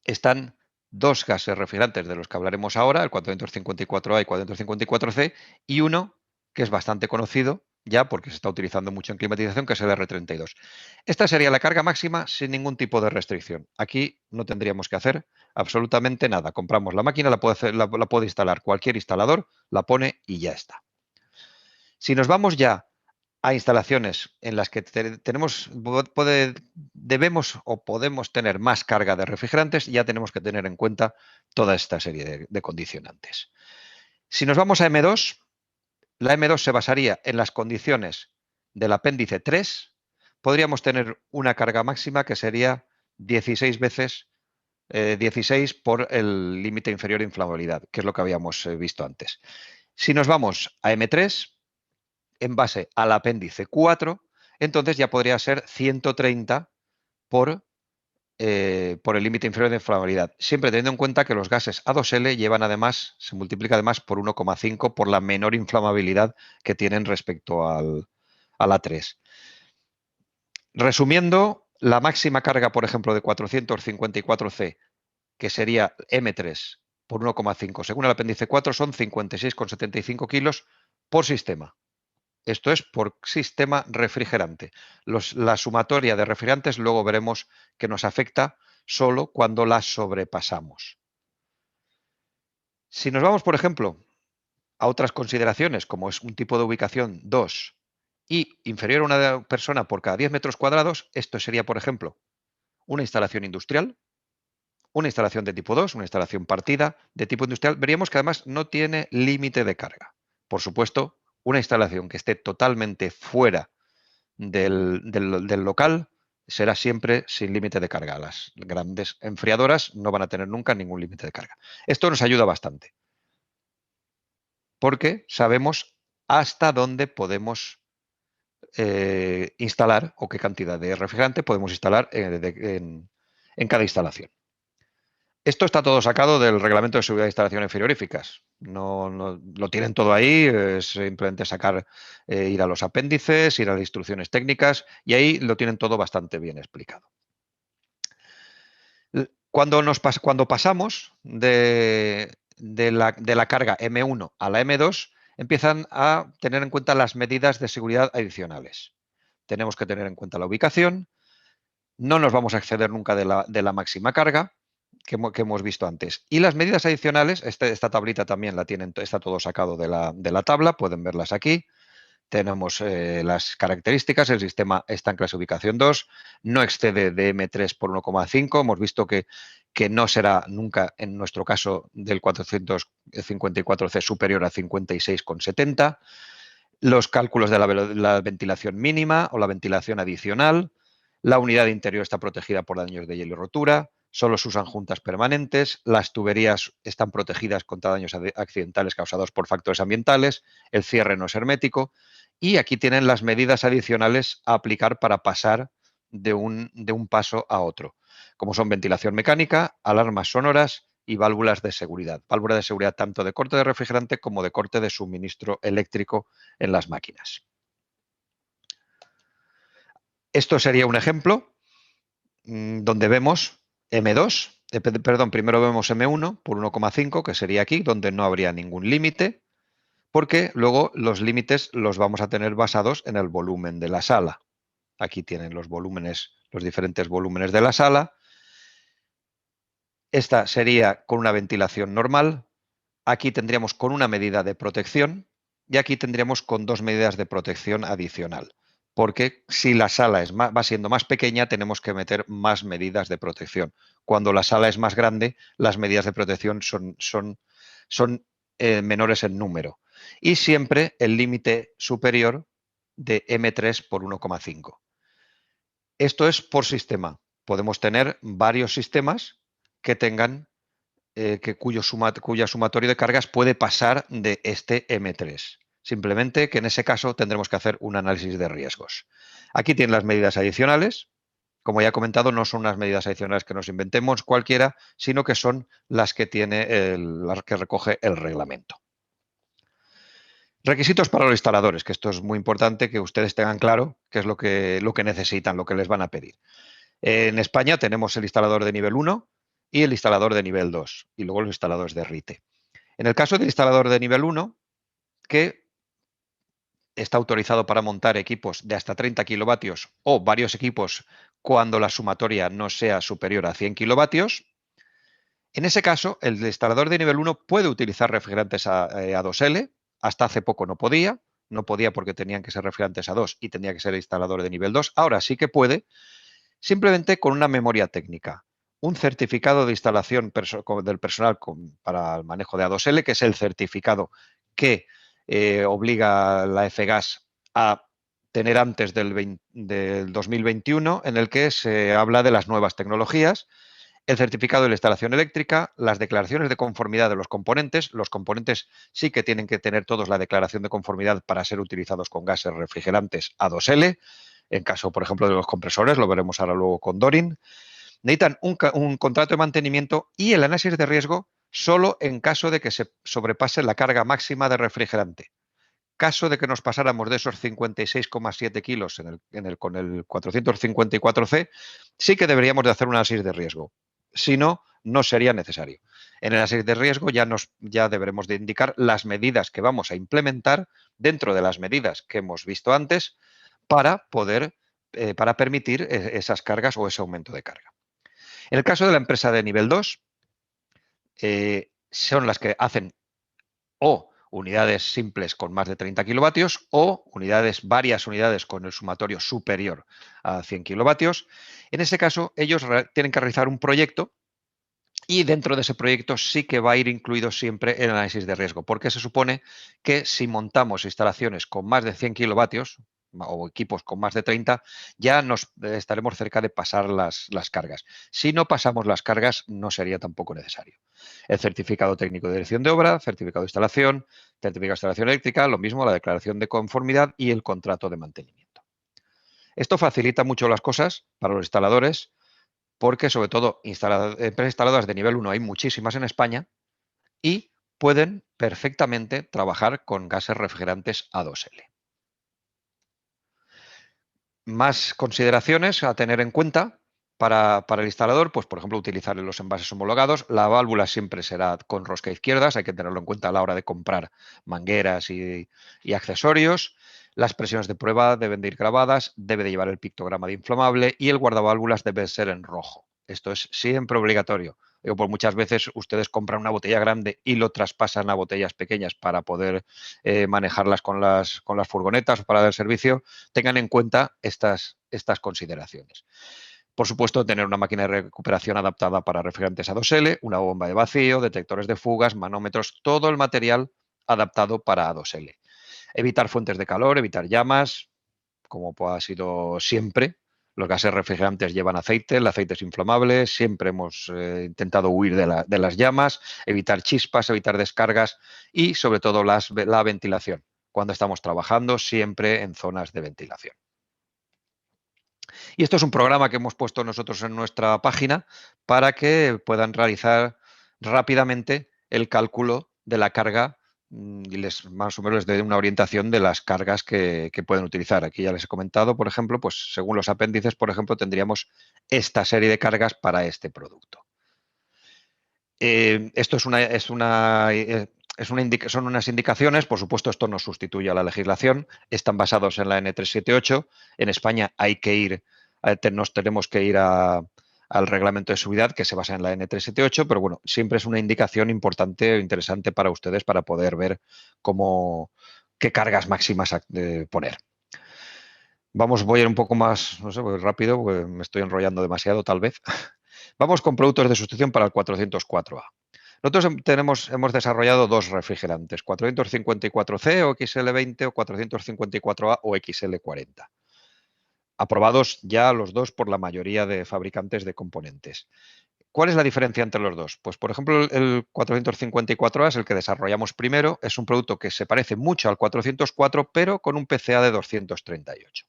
están 2 gases refrigerantes de los que hablaremos ahora, el 454A y 454C, y uno que es bastante conocido ya porque se está utilizando mucho en climatización, que es el R32. Esta sería la carga máxima sin ningún tipo de restricción. Aquí no tendríamos que hacer absolutamente nada. Compramos la máquina, la puede instalar cualquier instalador, la pone y ya está. Si nos vamos ya a instalaciones en las que debemos o podemos tener más carga de refrigerantes, ya tenemos que tener en cuenta toda esta serie de condicionantes. Si nos vamos a M2, la M2 se basaría en las condiciones del apéndice 3. Podríamos tener una carga máxima que sería 16 veces 16 por el límite inferior de inflamabilidad, que es lo que habíamos visto antes. Si nos vamos a M3, en base al apéndice 4, entonces ya podría ser 130 por el límite inferior de inflamabilidad. Siempre teniendo en cuenta que los gases A2L se multiplica además por 1,5 por la menor inflamabilidad que tienen respecto al A3. Resumiendo, la máxima carga, por ejemplo, de 454C, que sería M3 por 1,5 según el apéndice 4, son 56,75 kilos por sistema. Esto es por sistema refrigerante. La sumatoria de refrigerantes luego veremos que nos afecta solo cuando la sobrepasamos. Si nos vamos, por ejemplo, a otras consideraciones, como es un tipo de ubicación 2 y inferior a una persona por cada 10 metros cuadrados, esto sería, por ejemplo, una instalación industrial, una instalación de tipo 2, una instalación partida de tipo industrial. Veríamos que además no tiene límite de carga. Por supuesto, una instalación que esté totalmente fuera del local será siempre sin límite de carga. Las grandes enfriadoras no van a tener nunca ningún límite de carga. Esto nos ayuda bastante, porque sabemos hasta dónde podemos instalar o qué cantidad de refrigerante podemos instalar en cada instalación. Esto está todo sacado del Reglamento de Seguridad de Instalaciones Frigoríficas. No, lo tienen todo ahí, es simplemente sacar, ir a los apéndices, ir a las instrucciones técnicas y ahí lo tienen todo bastante bien explicado. Cuando pasamos de la carga M1 a la M2, empiezan a tener en cuenta las medidas de seguridad adicionales. Tenemos que tener en cuenta la ubicación, no nos vamos a exceder nunca de la máxima carga que hemos visto antes. Y las medidas adicionales, esta tablita también la tienen, está todo sacado de la tabla, pueden verlas aquí. Tenemos las características, el sistema está en clase ubicación 2, no excede de M3 por 1,5, hemos visto que no será nunca, en nuestro caso, del 454C superior a 56,70, los cálculos de la ventilación mínima o la ventilación adicional, la unidad interior está protegida por daños de hielo y rotura, solo se usan juntas permanentes, las tuberías están protegidas contra daños accidentales causados por factores ambientales, el cierre no es hermético y aquí tienen las medidas adicionales a aplicar para pasar de un paso a otro, como son ventilación mecánica, alarmas sonoras y válvulas de seguridad. Válvulas de seguridad tanto de corte de refrigerante como de corte de suministro eléctrico en las máquinas. Esto sería un ejemplo donde vemos M2, primero vemos M1 por 1,5, que sería aquí, donde no habría ningún límite, porque luego los límites los vamos a tener basados en el volumen de la sala. Aquí tienen los volúmenes, los diferentes volúmenes de la sala. Esta sería con una ventilación normal. Aquí tendríamos con una medida de protección y aquí tendríamos con dos medidas de protección adicional. Porque si la sala va siendo más pequeña, tenemos que meter más medidas de protección. Cuando la sala es más grande, las medidas de protección son menores en número. Y siempre el límite superior de M3 por 1,5. Esto es por sistema. Podemos tener varios sistemas que tengan cuya sumatorio de cargas puede pasar de este M3. Simplemente que en ese caso tendremos que hacer un análisis de riesgos. Aquí tienen las medidas adicionales. Como ya he comentado, no son unas medidas adicionales que nos inventemos cualquiera, sino que son las que las que recoge el reglamento. Requisitos para los instaladores, que esto es muy importante que ustedes tengan claro qué es lo que necesitan, lo que les van a pedir. En España tenemos el instalador de nivel 1 y el instalador de nivel 2 y luego los instaladores de RITE. En el caso del instalador de nivel 1, que está autorizado para montar equipos de hasta 30 kilovatios o varios equipos cuando la sumatoria no sea superior a 100 kilovatios, en ese caso el instalador de nivel 1 puede utilizar refrigerantes A2L, hasta hace poco no podía porque tenían que ser refrigerantes A2 y tenía que ser instalador de nivel 2, ahora sí que puede, simplemente con una memoria técnica, un certificado de instalación del personal para el manejo de A2L, que es el certificado que obliga la FGAS a tener antes del 2021, en el que se habla de las nuevas tecnologías, el certificado de la instalación eléctrica, las declaraciones de conformidad de los componentes. Los componentes sí que tienen que tener todos la declaración de conformidad para ser utilizados con gases refrigerantes A2L. En caso, por ejemplo, de los compresores, lo veremos ahora luego con Dorin. Necesitan un contrato de mantenimiento y el análisis de riesgo solo en caso de que se sobrepase la carga máxima de refrigerante. Caso de que nos pasáramos de esos 56,7 kilos con el 454C, sí que deberíamos de hacer un análisis de riesgo. Si no, no sería necesario. En el análisis de riesgo ya deberemos de indicar las medidas que vamos a implementar dentro de las medidas que hemos visto antes para permitir esas cargas o ese aumento de carga. En el caso de la empresa de nivel 2, son las que hacen o unidades simples con más de 30 kilovatios o varias unidades con el sumatorio superior a 100 kilovatios. En ese caso, ellos tienen que realizar un proyecto y dentro de ese proyecto sí que va a ir incluido siempre el análisis de riesgo, porque se supone que si montamos instalaciones con más de 100 kilovatios, o equipos con más de 30, ya nos estaremos cerca de pasar las cargas. Si no pasamos las cargas, no sería tampoco necesario. El certificado técnico de dirección de obra, certificado de instalación, certificado de instalación eléctrica, lo mismo la declaración de conformidad y el contrato de mantenimiento. Esto facilita mucho las cosas para los instaladores porque, sobre todo, empresas instaladoras de nivel 1 hay muchísimas en España y pueden perfectamente trabajar con gases refrigerantes A2L. Más consideraciones a tener en cuenta para el instalador, pues por ejemplo utilizar los envases homologados. La válvula siempre será con rosca izquierdas, hay que tenerlo en cuenta a la hora de comprar mangueras y accesorios. Las presiones de prueba deben de ir grabadas, debe de llevar el pictograma de inflamable y el guardaválvulas debe ser en rojo. Esto es siempre obligatorio. Por muchas veces ustedes compran una botella grande y lo traspasan a botellas pequeñas para poder manejarlas con las furgonetas o para dar servicio. Tengan en cuenta estas consideraciones. Por supuesto, tener una máquina de recuperación adaptada para refrigerantes A2L, una bomba de vacío, detectores de fugas, manómetros, todo el material adaptado para A2L. Evitar fuentes de calor, evitar llamas, como ha sido siempre. Los gases refrigerantes llevan aceite, el aceite es inflamable, siempre hemos intentado huir de las llamas, evitar chispas, evitar descargas y sobre todo la ventilación. Cuando estamos trabajando, siempre en zonas de ventilación. Y esto es un programa que hemos puesto nosotros en nuestra página para que puedan realizar rápidamente el cálculo de la carga y más o menos les dé una orientación de las cargas que pueden utilizar. Aquí ya les he comentado, por ejemplo, pues según los apéndices, por ejemplo, tendríamos esta serie de cargas para este producto. Esto son unas indicaciones, por supuesto, esto no sustituye a la legislación, están basados en la N378. En España nos tenemos que ir al reglamento de seguridad que se basa en la N378, pero bueno, siempre es una indicación importante o interesante para ustedes para poder ver qué cargas máximas poner. Voy a ir un poco más, no sé, rápido, porque me estoy enrollando demasiado tal vez. Vamos con productos de sustitución para el 404A. Nosotros hemos desarrollado dos refrigerantes, 454C o XL20 o 454A o XL40. Aprobados ya los dos por la mayoría de fabricantes de componentes. ¿Cuál es la diferencia entre los dos? Pues, por ejemplo, el 454A es el que desarrollamos primero. Es un producto que se parece mucho al 404, pero con un PCA de 238.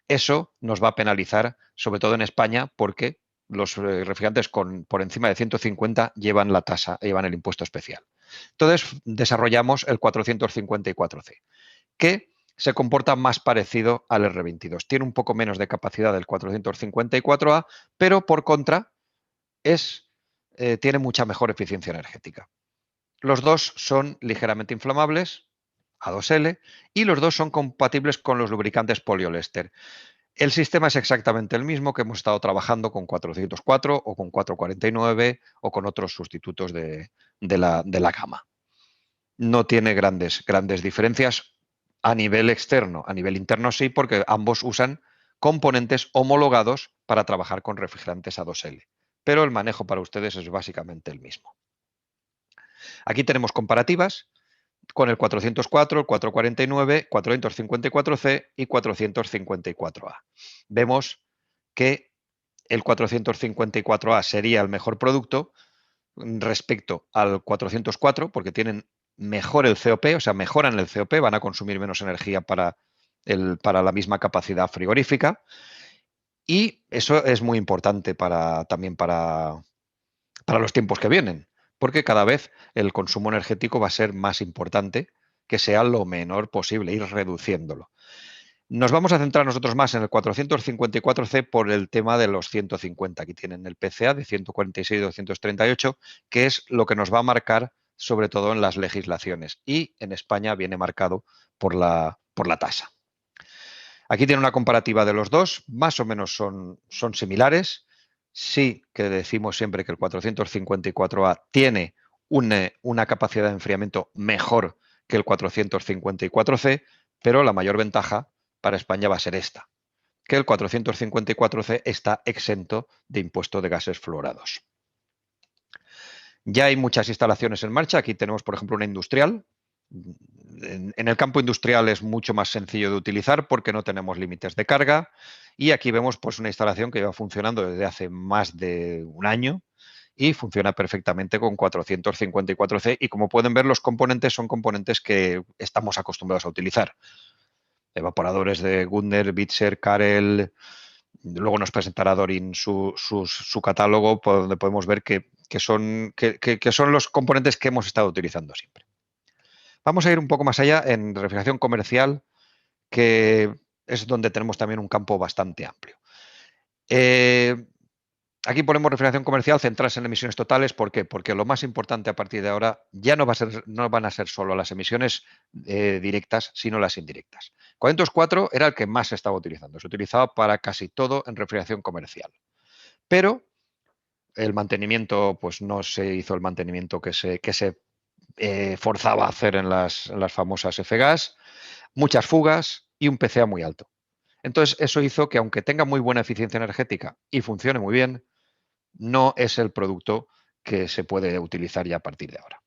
Eso nos va a penalizar, sobre todo en España, porque los refrigerantes por encima de 150 llevan la tasa, llevan el impuesto especial. Entonces, desarrollamos el 454C, que se comporta más parecido al R22. Tiene un poco menos de capacidad del 454A, pero por contra tiene mucha mejor eficiencia energética. Los dos son ligeramente inflamables, A2L, y los dos son compatibles con los lubricantes poliolester. El sistema es exactamente el mismo que hemos estado trabajando con 404 o con 449 o con otros sustitutos de la gama. No tiene grandes diferencias a nivel externo. A nivel interno sí, porque ambos usan componentes homologados para trabajar con refrigerantes A2L. Pero el manejo para ustedes es básicamente el mismo. Aquí tenemos comparativas con el 404, el 449, 454C y 454A. Vemos que el 454A sería el mejor producto respecto al 404 porque tienen mejor el COP, o sea, mejoran el COP, van a consumir menos energía para la misma capacidad frigorífica y eso es muy importante también para los tiempos que vienen, porque cada vez el consumo energético va a ser más importante, que sea lo menor posible, ir reduciéndolo. Nos vamos a centrar nosotros más en el 454C por el tema de los 150. Aquí tienen el PCA de 146 y 238, que es lo que nos va a marcar sobre todo en las legislaciones. Y en España viene marcado por la tasa. Aquí tiene una comparativa de los dos, más o menos son similares. Sí que decimos siempre que el 454A tiene una capacidad de enfriamiento mejor que el 454C, pero la mayor ventaja para España va a ser esta, que el 454C está exento de impuesto de gases fluorados. Ya hay muchas instalaciones en marcha. Aquí tenemos, por ejemplo, una industrial En el campo industrial es mucho más sencillo de utilizar porque no tenemos límites de carga, y aquí vemos pues una instalación que lleva funcionando desde hace más de un año y funciona perfectamente con 454C, y como pueden ver, los componentes son componentes que estamos acostumbrados a utilizar. Evaporadores de Gundner, Bitzer, Carel. Luego nos presentará Dorin su catálogo, por donde podemos ver que son los componentes que hemos estado utilizando siempre. Vamos a ir un poco más allá en refrigeración comercial, que es donde tenemos también un campo bastante amplio. Aquí ponemos refrigeración comercial centrarse en emisiones totales. ¿Por qué? Porque lo más importante a partir de ahora ya no van a ser solo las emisiones directas, sino las indirectas. 404 era el que más se estaba utilizando. Se utilizaba para casi todo en refrigeración comercial. Pero el mantenimiento, pues no se hizo el mantenimiento que se forzaba a hacer en las famosas F-gas, muchas fugas y un PCA muy alto. Entonces, eso hizo que, aunque tenga muy buena eficiencia energética y funcione muy bien, no es el producto que se puede utilizar ya a partir de ahora.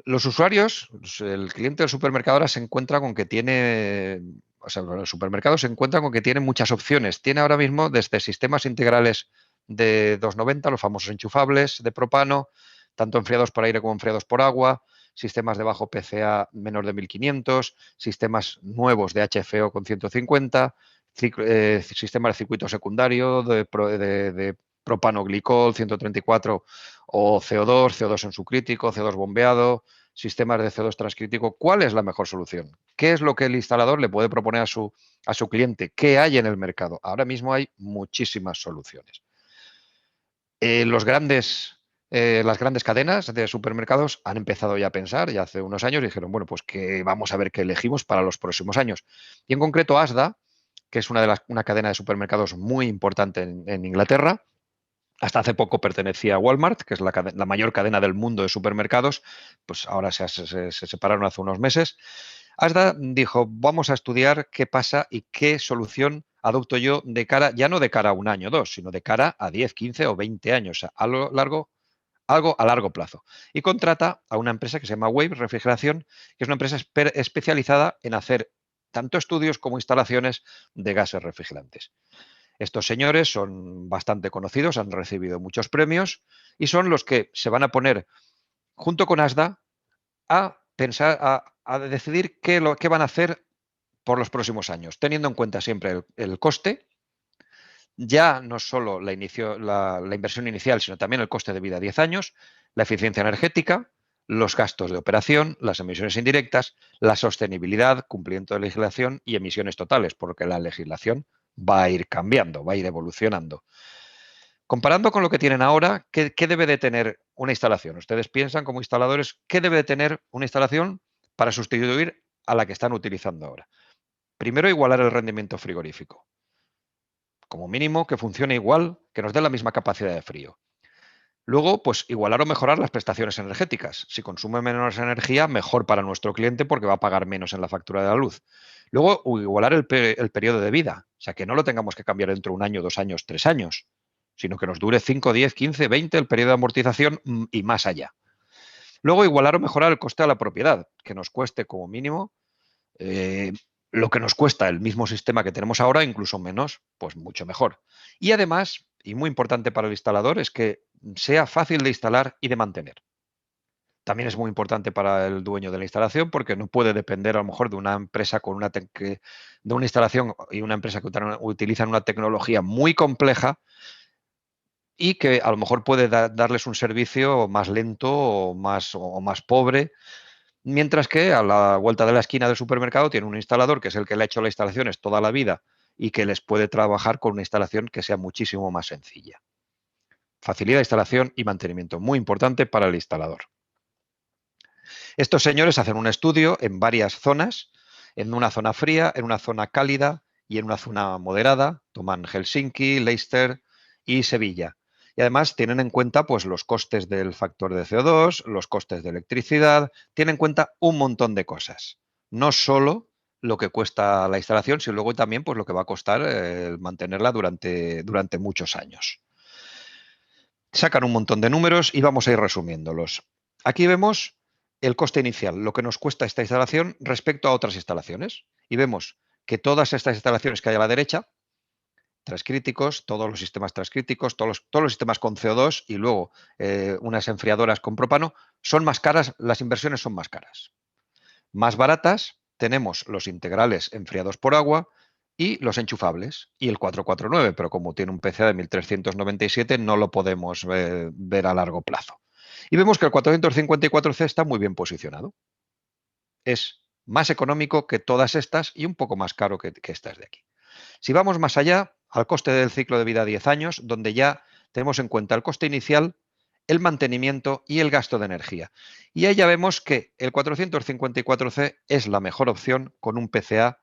Los usuarios, el cliente del supermercado ahora se encuentra con que tiene, el supermercado se encuentra con que tiene muchas opciones. Tiene ahora mismo desde sistemas integrales de 290, los famosos enchufables de propano, tanto enfriados por aire como enfriados por agua, sistemas de bajo PCA menor de 1500, sistemas nuevos de HFO con 150, sistemas de circuito secundario de propano-glicol 134 o CO2 en su crítico, CO2 bombeado, sistemas de CO2 transcrítico. ¿Cuál es la mejor solución? ¿Qué es lo que el instalador le puede proponer a su cliente? ¿Qué hay en el mercado? Ahora mismo hay muchísimas soluciones. Las grandes cadenas de supermercados han empezado ya a pensar, ya hace unos años, y dijeron, bueno, pues que vamos a ver qué elegimos para los próximos años. Y en concreto Asda, que es una cadena de supermercados muy importante en Inglaterra, hasta hace poco pertenecía a Walmart, que es la mayor cadena del mundo de supermercados, pues ahora se separaron hace unos meses. Asda dijo, vamos a estudiar qué pasa y qué solución adopto yo de cara, ya no de cara a un año o dos, sino de cara a 10, 15 o 20 años, o sea, algo a largo plazo. Y contrata a una empresa que se llama Wave Refrigeración, que es una empresa especializada en hacer tanto estudios como instalaciones de gases refrigerantes. Estos señores son bastante conocidos, han recibido muchos premios y son los que se van a poner junto con Asda a pensar, a decidir qué van a hacer por los próximos años, teniendo en cuenta siempre el coste, ya no solo la inversión inicial, sino también el coste de vida a 10 años, la eficiencia energética, los gastos de operación, las emisiones indirectas, la sostenibilidad, cumplimiento de legislación y emisiones totales, porque la legislación va a ir cambiando, va a ir evolucionando. Comparando con lo que tienen ahora, ¿qué debe de tener una instalación? Ustedes piensan como instaladores, ¿qué debe de tener una instalación para sustituir a la que están utilizando ahora? Primero, igualar el rendimiento frigorífico. Como mínimo, que funcione igual, que nos dé la misma capacidad de frío. Luego, pues igualar o mejorar las prestaciones energéticas. Si consume menos energía, mejor para nuestro cliente porque va a pagar menos en la factura de la luz. Luego, igualar el periodo de vida. O sea, que no lo tengamos que cambiar dentro de 1 año, 2 años, 3 años, sino que nos dure 5, 10, 15, 20 el periodo de amortización y más allá. Luego, igualar o mejorar el coste a la propiedad, que nos cueste como mínimo lo que nos cuesta el mismo sistema que tenemos ahora, incluso menos, pues mucho mejor. Y además, y muy importante para el instalador, es que sea fácil de instalar y de mantener. También es muy importante para el dueño de la instalación porque no puede depender a lo mejor de una empresa de una instalación y una empresa que utilizan una tecnología muy compleja y que a lo mejor puede darles un servicio más lento o más pobre. Mientras que a la vuelta de la esquina del supermercado tiene un instalador que es el que le ha hecho las instalaciones toda la vida y que les puede trabajar con una instalación que sea muchísimo más sencilla. Facilidad de instalación y mantenimiento, muy importante para el instalador. Estos señores hacen un estudio en varias zonas, en una zona fría, en una zona cálida y en una zona moderada. Toman Helsinki, Leicester y Sevilla. Y además tienen en cuenta pues, los costes del factor de CO2, los costes de electricidad, tienen en cuenta un montón de cosas. No solo lo que cuesta la instalación, sino luego también pues, lo que va a costar mantenerla durante muchos años. Sacan un montón de números y vamos a ir resumiéndolos. Aquí vemos el coste inicial, lo que nos cuesta esta instalación respecto a otras instalaciones. Y vemos que todas estas instalaciones que hay a la derecha, transcríticos, todos los sistemas transcríticos, todos los sistemas con CO2 y luego unas enfriadoras con propano, son más caras, las inversiones son más caras. Más baratas tenemos los integrales enfriados por agua y los enchufables y el 449, pero como tiene un PCA de 1397 no lo podemos ver a largo plazo. Y vemos que el 454C está muy bien posicionado. Es más económico que todas estas y un poco más caro que estas de aquí. Si vamos más allá, al coste del ciclo de vida 10 años, donde ya tenemos en cuenta el coste inicial, el mantenimiento y el gasto de energía. Y ahí ya vemos que el 454C es la mejor opción con un PCA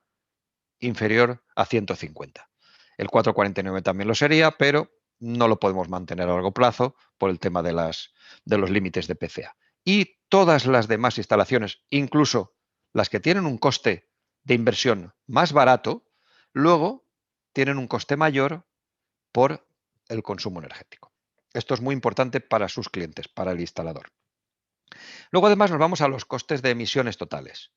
inferior a 150. El 449 también lo sería, pero no lo podemos mantener a largo plazo por el tema de los límites de PCA. Y todas las demás instalaciones, incluso las que tienen un coste de inversión más barato, luego tienen un coste mayor por el consumo energético. Esto es muy importante para sus clientes, para el instalador. Luego, además, nos vamos a los costes de emisiones totales.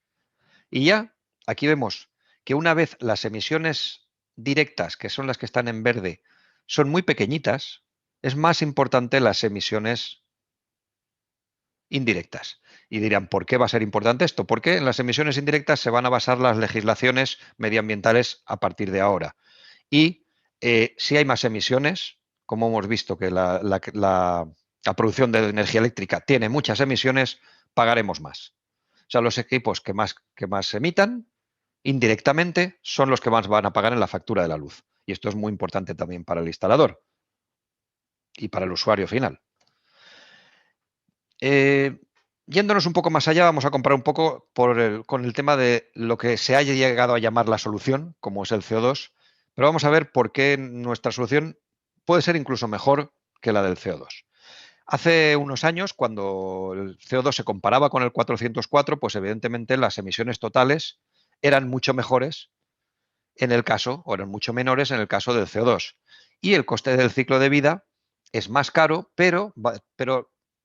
Y ya aquí vemos que una vez las emisiones directas, que son las que están en verde, son muy pequeñitas, es más importante las emisiones indirectas. Y dirán, ¿por qué va a ser importante esto? Porque en las emisiones indirectas se van a basar las legislaciones medioambientales a partir de ahora. Y si hay más emisiones, como hemos visto que la producción de energía eléctrica tiene muchas emisiones, pagaremos más. O sea, los equipos que más emitan indirectamente son los que más van a pagar en la factura de la luz. Y esto es muy importante también para el instalador y para el usuario final. Yéndonos un poco más allá, vamos a comparar un poco con el tema de lo que se haya llegado a llamar la solución, como es el CO2, pero vamos a ver por qué nuestra solución puede ser incluso mejor que la del CO2. Hace unos años, cuando el CO2 se comparaba con el 404, pues evidentemente las emisiones totales eran mucho mejores en el caso, o eran mucho menores en el caso del CO2. Y el coste del ciclo de vida es más caro, pero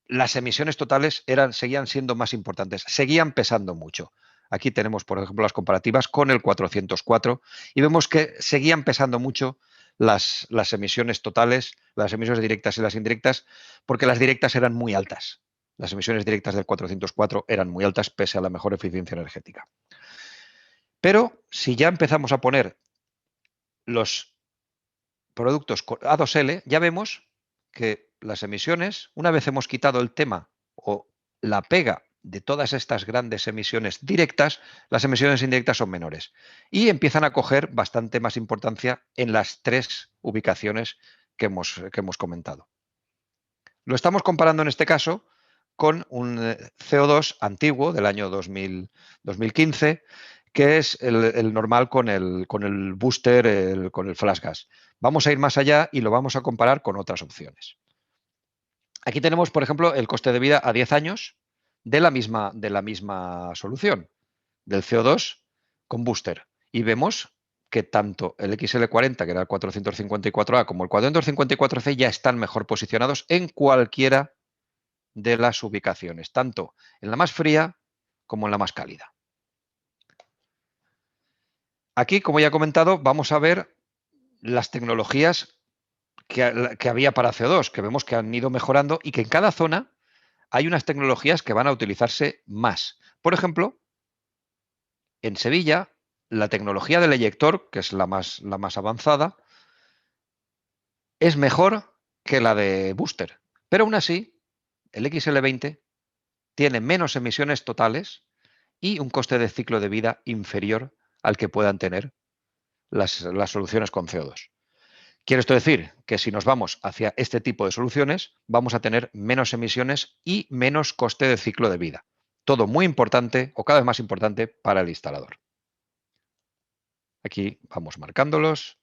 las emisiones totales seguían siendo más importantes, seguían pesando mucho. Aquí tenemos, por ejemplo, las comparativas con el 404 y vemos que seguían pesando mucho las emisiones totales, las emisiones directas y las indirectas, porque las directas eran muy altas. Las emisiones directas del 404 eran muy altas pese a la mejor eficiencia energética. Pero si ya empezamos a poner los productos A2L, ya vemos que las emisiones, una vez hemos quitado el tema o la pega de todas estas grandes emisiones directas, las emisiones indirectas son menores y empiezan a coger bastante más importancia en las tres ubicaciones que hemos comentado. Lo estamos comparando en este caso con un CO2 antiguo del año 2015, que es el normal con el booster, con el flash gas. Vamos a ir más allá y lo vamos a comparar con otras opciones. Aquí tenemos, por ejemplo, el coste de vida a 10 años de la misma solución, del CO2 con booster. Y vemos que tanto el XL40, que era el 454A, como el 454C ya están mejor posicionados en cualquiera de las ubicaciones, tanto en la más fría como en la más cálida. Aquí, como ya he comentado, vamos a ver las tecnologías que había para CO2, que vemos que han ido mejorando y que en cada zona hay unas tecnologías que van a utilizarse más. Por ejemplo, en Sevilla, la tecnología del eyector, que es la más avanzada, es mejor que la de booster. Pero aún así, el XL20 tiene menos emisiones totales y un coste de ciclo de vida inferior al que puedan tener las soluciones con CO2. ¿Quiere esto decir? Que si nos vamos hacia este tipo de soluciones, vamos a tener menos emisiones y menos coste de ciclo de vida. Todo muy importante o cada vez más importante para el instalador. Aquí vamos marcándolos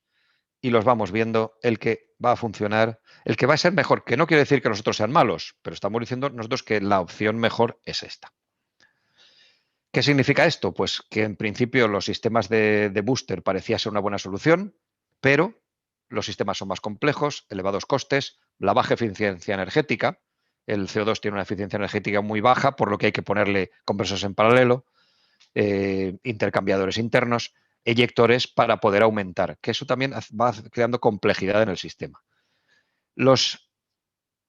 y los vamos viendo el que va a funcionar, el que va a ser mejor, que no quiere decir que los otros sean malos, pero estamos diciendo nosotros que la opción mejor es esta. ¿Qué significa esto? Pues que en principio los sistemas de booster parecía ser una buena solución, pero los sistemas son más complejos, elevados costes, la baja eficiencia energética, El CO2 tiene una eficiencia energética muy baja, por lo que hay que ponerle compresores en paralelo, intercambiadores internos, eyectores para poder aumentar, que eso también va creando complejidad en el sistema. Los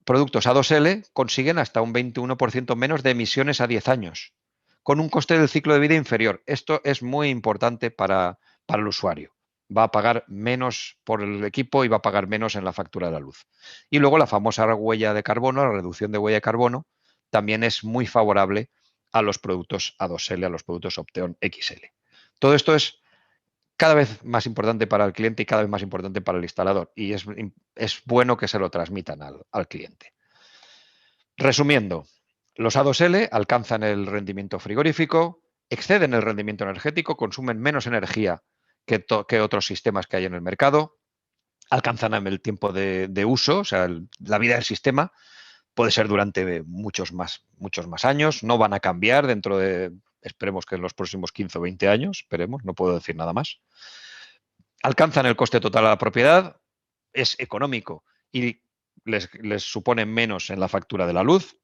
productos A2L consiguen hasta un 21% menos de emisiones a 10 años, con un coste del ciclo de vida inferior. Esto es muy importante para el usuario. Va a pagar menos por el equipo y va a pagar menos en la factura de la luz. Y luego la famosa huella de carbono, la reducción de huella de carbono, también es muy favorable a los productos A2L, a los productos Opteon XL. Todo esto es cada vez más importante para el cliente y cada vez más importante para el instalador. Y es bueno que se lo transmitan al cliente. Resumiendo, los A2L alcanzan el rendimiento frigorífico, exceden el rendimiento energético, consumen menos energía que otros sistemas que hay en el mercado, alcanzan el tiempo de uso, o sea, la vida del sistema puede ser durante muchos más años, no van a cambiar dentro de, esperemos que en los próximos 15 o 20 años, esperemos, no puedo decir nada más. Alcanzan el coste total a la propiedad, es económico y les supone menos en la factura de la luz.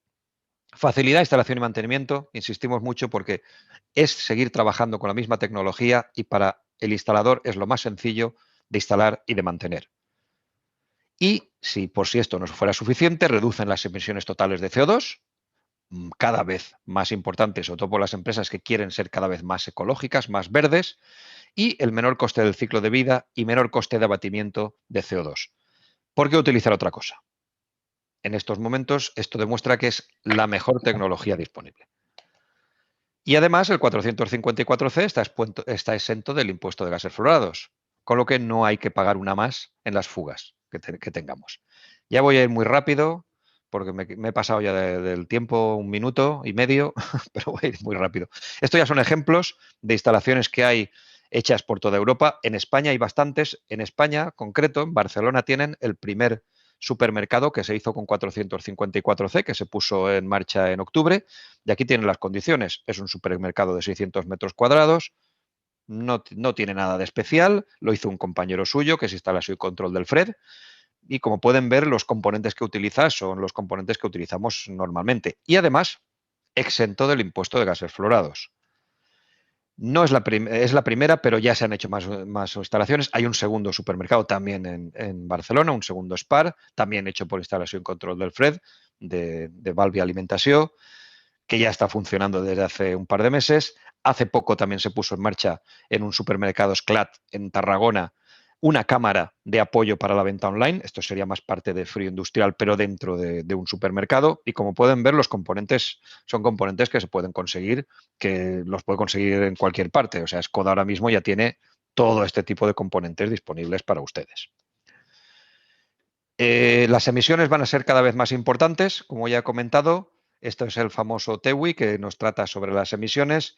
Facilidad, instalación y mantenimiento, insistimos mucho porque es seguir trabajando con la misma tecnología y para el instalador es lo más sencillo de instalar y de mantener. Y si por si esto no fuera suficiente, reducen las emisiones totales de CO2, cada vez más importantes, sobre todo por las empresas que quieren ser cada vez más ecológicas, más verdes, y el menor coste del ciclo de vida y menor coste de abatimiento de CO2. ¿Por qué utilizar otra cosa? En estos momentos esto demuestra que es la mejor tecnología disponible. Y además el 454C está exento del impuesto de gases fluorados, con lo que no hay que pagar una más en las fugas que tengamos. Ya voy a ir muy rápido, porque me he pasado ya del tiempo 1 minuto y medio, pero voy a ir muy rápido. Estos ya son ejemplos de instalaciones que hay hechas por toda Europa. En España hay bastantes. En España, concreto, en Barcelona tienen el primer supermercado que se hizo con 454C, que se puso en marcha en octubre. Y aquí tienen las condiciones. Es un supermercado de 600 metros cuadrados, no tiene nada de especial, lo hizo un compañero suyo, que es instalación y control del FRED, y como pueden ver, los componentes que utiliza son los componentes que utilizamos normalmente. Y además, exento del impuesto de gases fluorados. No es la primera, pero ya se han hecho más instalaciones. Hay un segundo supermercado también en Barcelona, un segundo SPAR, también hecho por instalación y control del FRED, de Valvi Alimentació, que ya está funcionando desde hace un par de meses. Hace poco también se puso en marcha en un supermercado Esclat en Tarragona una cámara de apoyo para la venta online. Esto sería más parte de frío industrial, pero dentro de un supermercado. Y como pueden ver, los componentes son componentes que se pueden conseguir, que los puede conseguir en cualquier parte. O sea, Skoda ahora mismo ya tiene todo este tipo de componentes disponibles para ustedes. Las emisiones van a ser cada vez más importantes, como ya he comentado. Esto es el famoso TEWI que nos trata sobre las emisiones.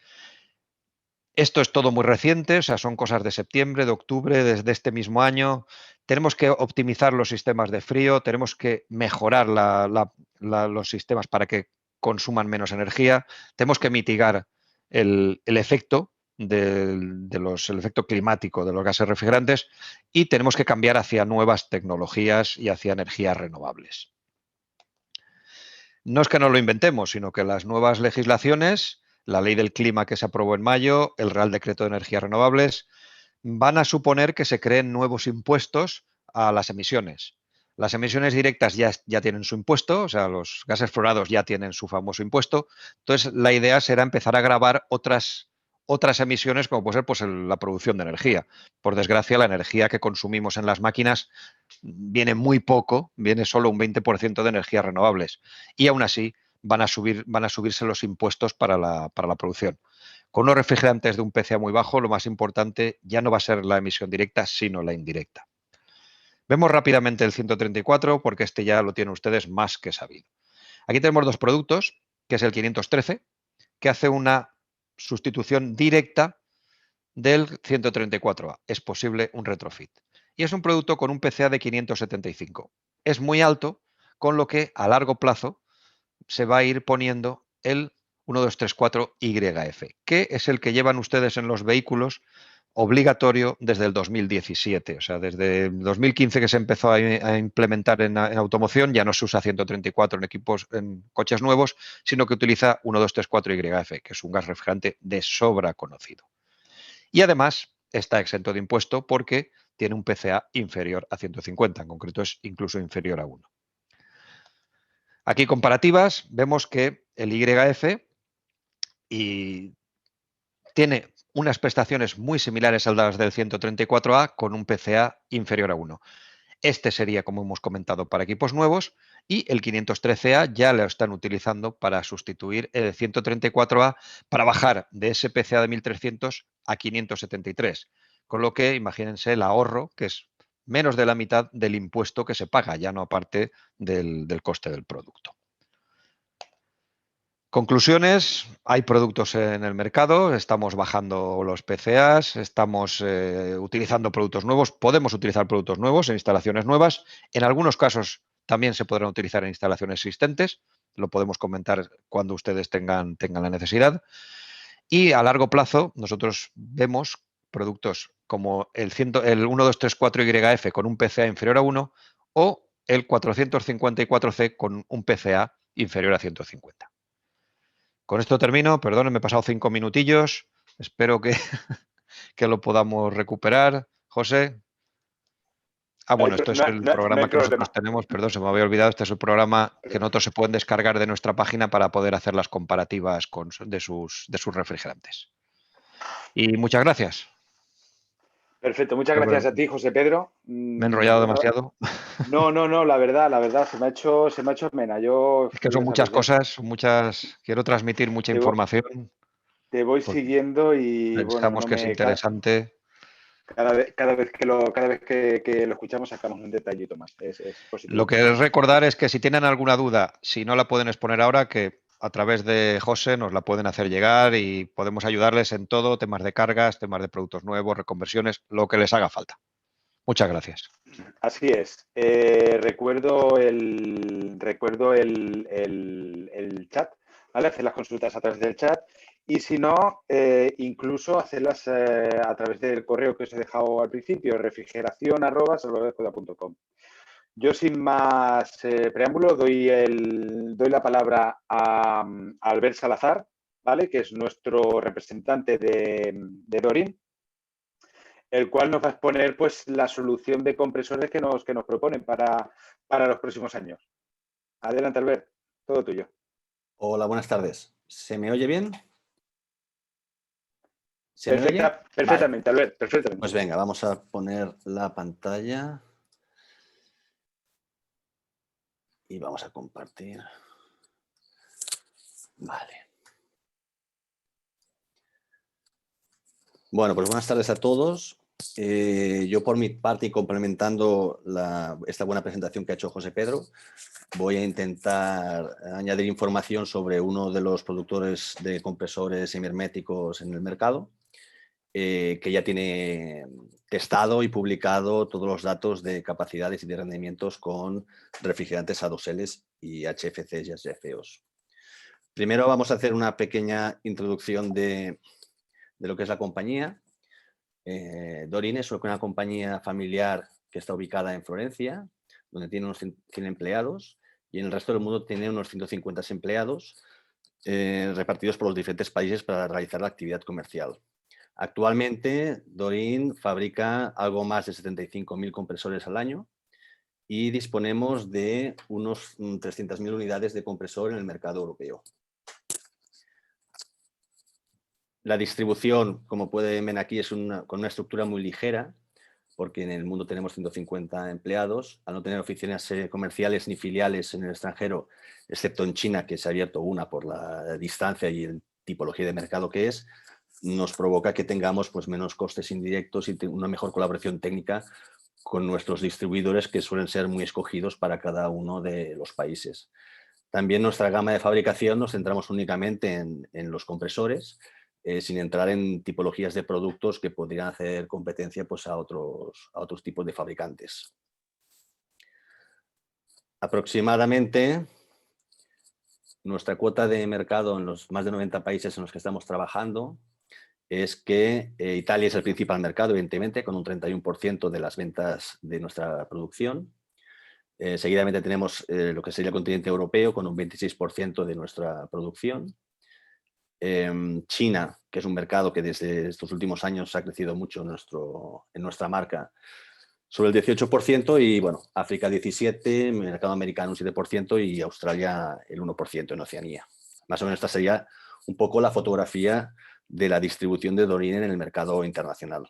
Esto es todo muy reciente, o sea, son cosas de septiembre, de octubre, desde este mismo año. Tenemos que optimizar los sistemas de frío, tenemos que mejorar los sistemas para que consuman menos energía, tenemos que mitigar el efecto el efecto climático de los gases refrigerantes y tenemos que cambiar hacia nuevas tecnologías y hacia energías renovables. No es que no lo inventemos, sino que las nuevas legislaciones, la ley del clima que se aprobó en mayo, el Real Decreto de Energías Renovables, van a suponer que se creen nuevos impuestos a las emisiones. Las emisiones directas ya tienen su impuesto, o sea, los gases fluorados ya tienen su famoso impuesto. Entonces, la idea será empezar a gravar otras emisiones, como puede ser pues, la producción de energía. Por desgracia, la energía que consumimos en las máquinas viene muy poco, viene solo un 20% de energías renovables. Y aún así van a subirse los impuestos para la producción. Con unos refrigerantes de un PCA muy bajo, lo más importante ya no va a ser la emisión directa, sino la indirecta. Vemos rápidamente el 134 porque este ya lo tienen ustedes más que sabido. Aquí tenemos dos productos, que es el 513, que hace una sustitución directa del 134A. Es posible un retrofit. Y es un producto con un PCA de 575. Es muy alto, con lo que a largo plazo se va a ir poniendo el 1234YF, que es el que llevan ustedes en los vehículos obligatorio desde el 2017. O sea, desde el 2015 que se empezó a implementar en automoción, ya no se usa 134 en coches nuevos, sino que utiliza 1,2,3,4-YF, que es un gas refrigerante de sobra conocido. Y además está exento de impuesto porque tiene un PCA inferior a 150, en concreto es incluso inferior a 1. Aquí comparativas, vemos que el YF tiene unas prestaciones muy similares a las del 134A con un PCA inferior a 1. Este sería, como hemos comentado, para equipos nuevos y el 513A ya lo están utilizando para sustituir el 134A para bajar de ese PCA de 1300 a 573. Con lo que imagínense el ahorro, que es menos de la mitad del impuesto que se paga, ya no aparte del coste del producto. Conclusiones, hay productos en el mercado, estamos bajando los PCAs, estamos utilizando productos nuevos, podemos utilizar productos nuevos en instalaciones nuevas, en algunos casos también se podrán utilizar en instalaciones existentes, lo podemos comentar cuando ustedes tengan la necesidad. Y a largo plazo nosotros vemos productos como el 1,2,3,4-YF con un PCA inferior a 1 o el 454C con un PCA inferior a 150. Con esto termino, perdón, me he pasado 5 minutillos, espero que, que lo podamos recuperar. José. Bueno, esto es el programa que nosotros tenemos, perdón, se me había olvidado, este es el programa que nosotros se pueden descargar de nuestra página para poder hacer las comparativas de sus refrigerantes. Y muchas gracias. Perfecto, muchas gracias a ti, José Pedro. ¿Me he enrollado demasiado? No, la verdad, se me ha hecho mena. Es que son muchas cosas, quiero transmitir mucha información. Te voy siguiendo y pensamos que es interesante. Cada vez que lo escuchamos sacamos un detallito más. Es positivo. Lo que es recordar es que si tienen alguna duda, si no la pueden exponer ahora, que a través de José nos la pueden hacer llegar y podemos ayudarles en todo, temas de cargas, temas de productos nuevos, reconversiones, lo que les haga falta. Muchas gracias. Así es. Recuerdo el chat, ¿vale? Hacer las consultas a través del chat y si no, incluso hacerlas a través del correo que os he dejado al principio, refrigeración@salvadorescuela.com. Yo sin más preámbulo doy la palabra a Albert Salazar, ¿vale? Que es nuestro representante de Dorin, el cual nos va a exponer pues la solución de compresores que nos proponen para los próximos años. Adelante, Albert, todo tuyo. Hola, buenas tardes. ¿Se me oye bien? ¿Se me oye? Perfectamente, vale. Albert, perfectamente. Pues venga, vamos a poner la pantalla y vamos a compartir. Vale. Bueno, pues buenas tardes a todos. Yo por mi parte y complementando esta buena presentación que ha hecho José Pedro, voy a intentar añadir información sobre uno de los productores de compresores semiherméticos en el mercado, que ya tiene testado y publicado todos los datos de capacidades y de rendimientos con refrigerantes A2Ls y HFCs y HFOs. Primero vamos a hacer una pequeña introducción de lo que es la compañía. Dorin es una compañía familiar que está ubicada en Florencia, donde tiene unos 100 empleados y en el resto del mundo tiene unos 150 empleados repartidos por los diferentes países para realizar la actividad comercial. Actualmente, Dorin fabrica algo más de 75.000 compresores al año y disponemos de unos 300.000 unidades de compresor en el mercado europeo. La distribución, como pueden ver aquí, es con una estructura muy ligera, porque en el mundo tenemos 150 empleados. Al no tener oficinas comerciales ni filiales en el extranjero, excepto en China, que se ha abierto una por la distancia y el tipología de mercado que es, nos provoca que tengamos pues, menos costes indirectos y una mejor colaboración técnica con nuestros distribuidores, que suelen ser muy escogidos para cada uno de los países. También nuestra gama de fabricación nos centramos únicamente en los compresores, sin entrar en tipologías de productos que podrían hacer competencia pues, a otros tipos de fabricantes. Aproximadamente nuestra cuota de mercado en los más de 90 países en los que estamos trabajando es que Italia es el principal mercado, evidentemente, con un 31% de las ventas de nuestra producción. Seguidamente tenemos lo que sería el continente europeo, con un 26% de nuestra producción. China, que es un mercado que desde estos últimos años ha crecido mucho en nuestra marca, sobre el 18%, y bueno, África 17%, mercado americano un 7% y Australia el 1% en Oceanía. Más o menos esta sería un poco la fotografía de la distribución de Dorin en el mercado internacional.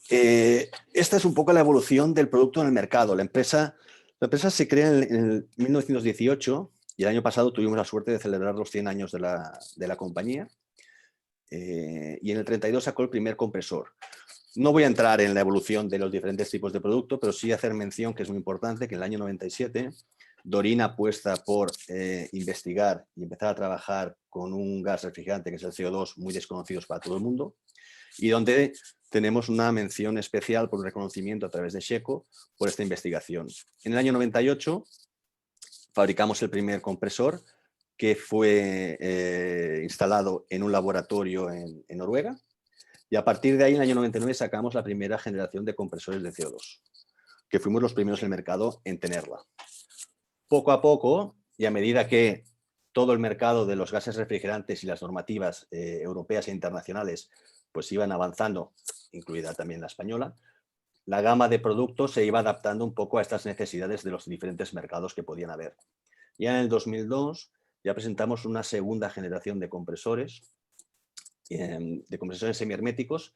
Esta es un poco la evolución del producto en el mercado. La empresa se crea en 1918 y el año pasado tuvimos la suerte de celebrar los 100 años de la compañía. Y en el 32 sacó el primer compresor. No voy a entrar en la evolución de los diferentes tipos de producto, pero sí hacer mención, que es muy importante, que en el año 97 Dorin apuesta por investigar y empezar a trabajar con un gas refrigerante, que es el CO2, muy desconocidos para todo el mundo, y donde tenemos una mención especial por un reconocimiento a través de Sheco por esta investigación. En el año 98 fabricamos el primer compresor, que fue instalado en un laboratorio en Noruega, y a partir de ahí, en el año 99, sacamos la primera generación de compresores de CO2, que fuimos los primeros en el mercado en tenerla. Poco a poco, y a medida que todo el mercado de los gases refrigerantes y las normativas europeas e internacionales pues iban avanzando, incluida también la española, la gama de productos se iba adaptando un poco a estas necesidades de los diferentes mercados que podían haber. Ya en el 2002 ya presentamos una segunda generación de compresores semiherméticos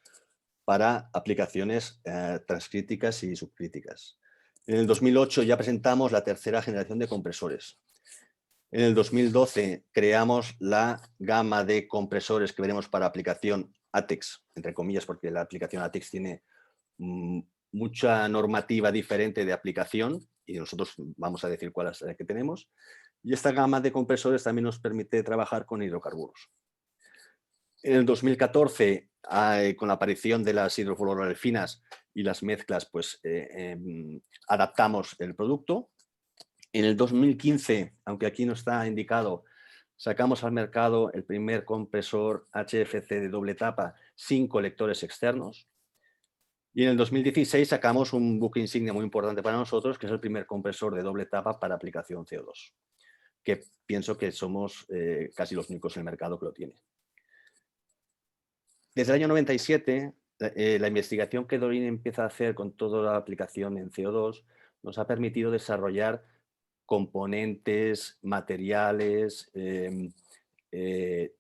para aplicaciones transcríticas y subcríticas. En el 2008 ya presentamos la tercera generación de compresores. En el 2012 creamos la gama de compresores que veremos para aplicación ATEX, entre comillas, porque la aplicación ATEX tiene mucha normativa diferente de aplicación y nosotros vamos a decir cuál es la que tenemos. Y esta gama de compresores también nos permite trabajar con hidrocarburos. En el 2014, con la aparición de las hidrofluoroalquinas y las mezclas, pues adaptamos el producto. En el 2015, aunque aquí no está indicado, sacamos al mercado el primer compresor HFC de doble tapa sin colectores externos. Y en el 2016 sacamos un buque insignia muy importante para nosotros, que es el primer compresor de doble tapa para aplicación CO2, que pienso que somos casi los únicos en el mercado que lo tiene. Desde el año 97, la investigación que Dorin empieza a hacer con toda la aplicación en CO2 nos ha permitido desarrollar componentes, materiales,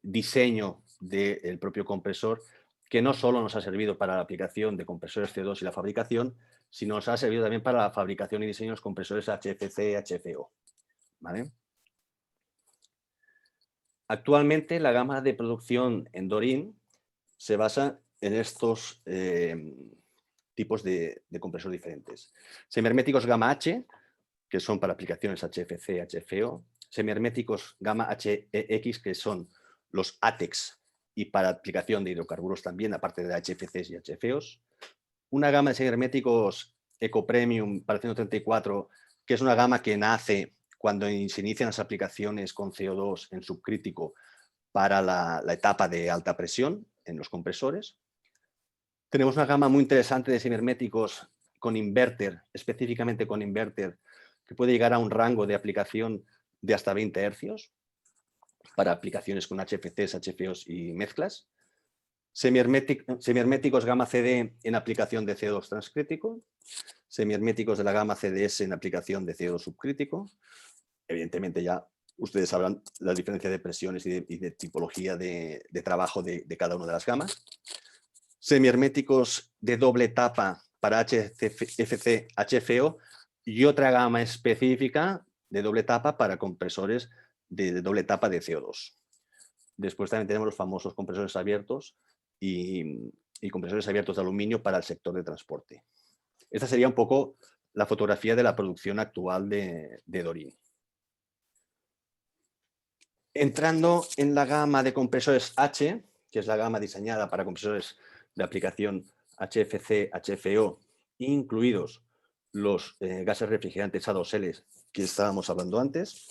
diseño del propio compresor, que no solo nos ha servido para la aplicación de compresores CO2 y la fabricación, sino nos ha servido también para la fabricación y diseño de los compresores HFC, HFO. ¿Vale? Actualmente la gama de producción en Dorin se basa en estos tipos de compresor diferentes. Semiherméticos gama H, que son para aplicaciones HFC, HFO. Semiherméticos gama HEX, que son los ATEX y para aplicación de hidrocarburos también, aparte de HFCs y HFOs. Una gama de semiherméticos Eco Premium para 134, que es una gama que nace cuando se inician las aplicaciones con CO2 en subcrítico para la etapa de alta presión en los compresores. Tenemos una gama muy interesante de semiherméticos con inverter, específicamente con inverter, que puede llegar a un rango de aplicación de hasta 20 hercios para aplicaciones con HFCs, HFOs y mezclas. Semiherméticos gama CD en aplicación de CO2 transcrítico. Semiherméticos de la gama CDS en aplicación de CO2 subcrítico. Evidentemente ya ustedes sabrán la diferencia de presiones y de tipología de trabajo de cada una de las gamas. Semiherméticos de doble tapa para HFC, HFO y otra gama específica de doble tapa para compresores de doble tapa de CO2. Después también tenemos los famosos compresores abiertos y compresores abiertos de aluminio para el sector de transporte. Esta sería un poco la fotografía de la producción actual de Dorin. Entrando en la gama de compresores H, que es la gama diseñada para compresores de aplicación HFC, HFO, incluidos los gases refrigerantes A2L que estábamos hablando antes.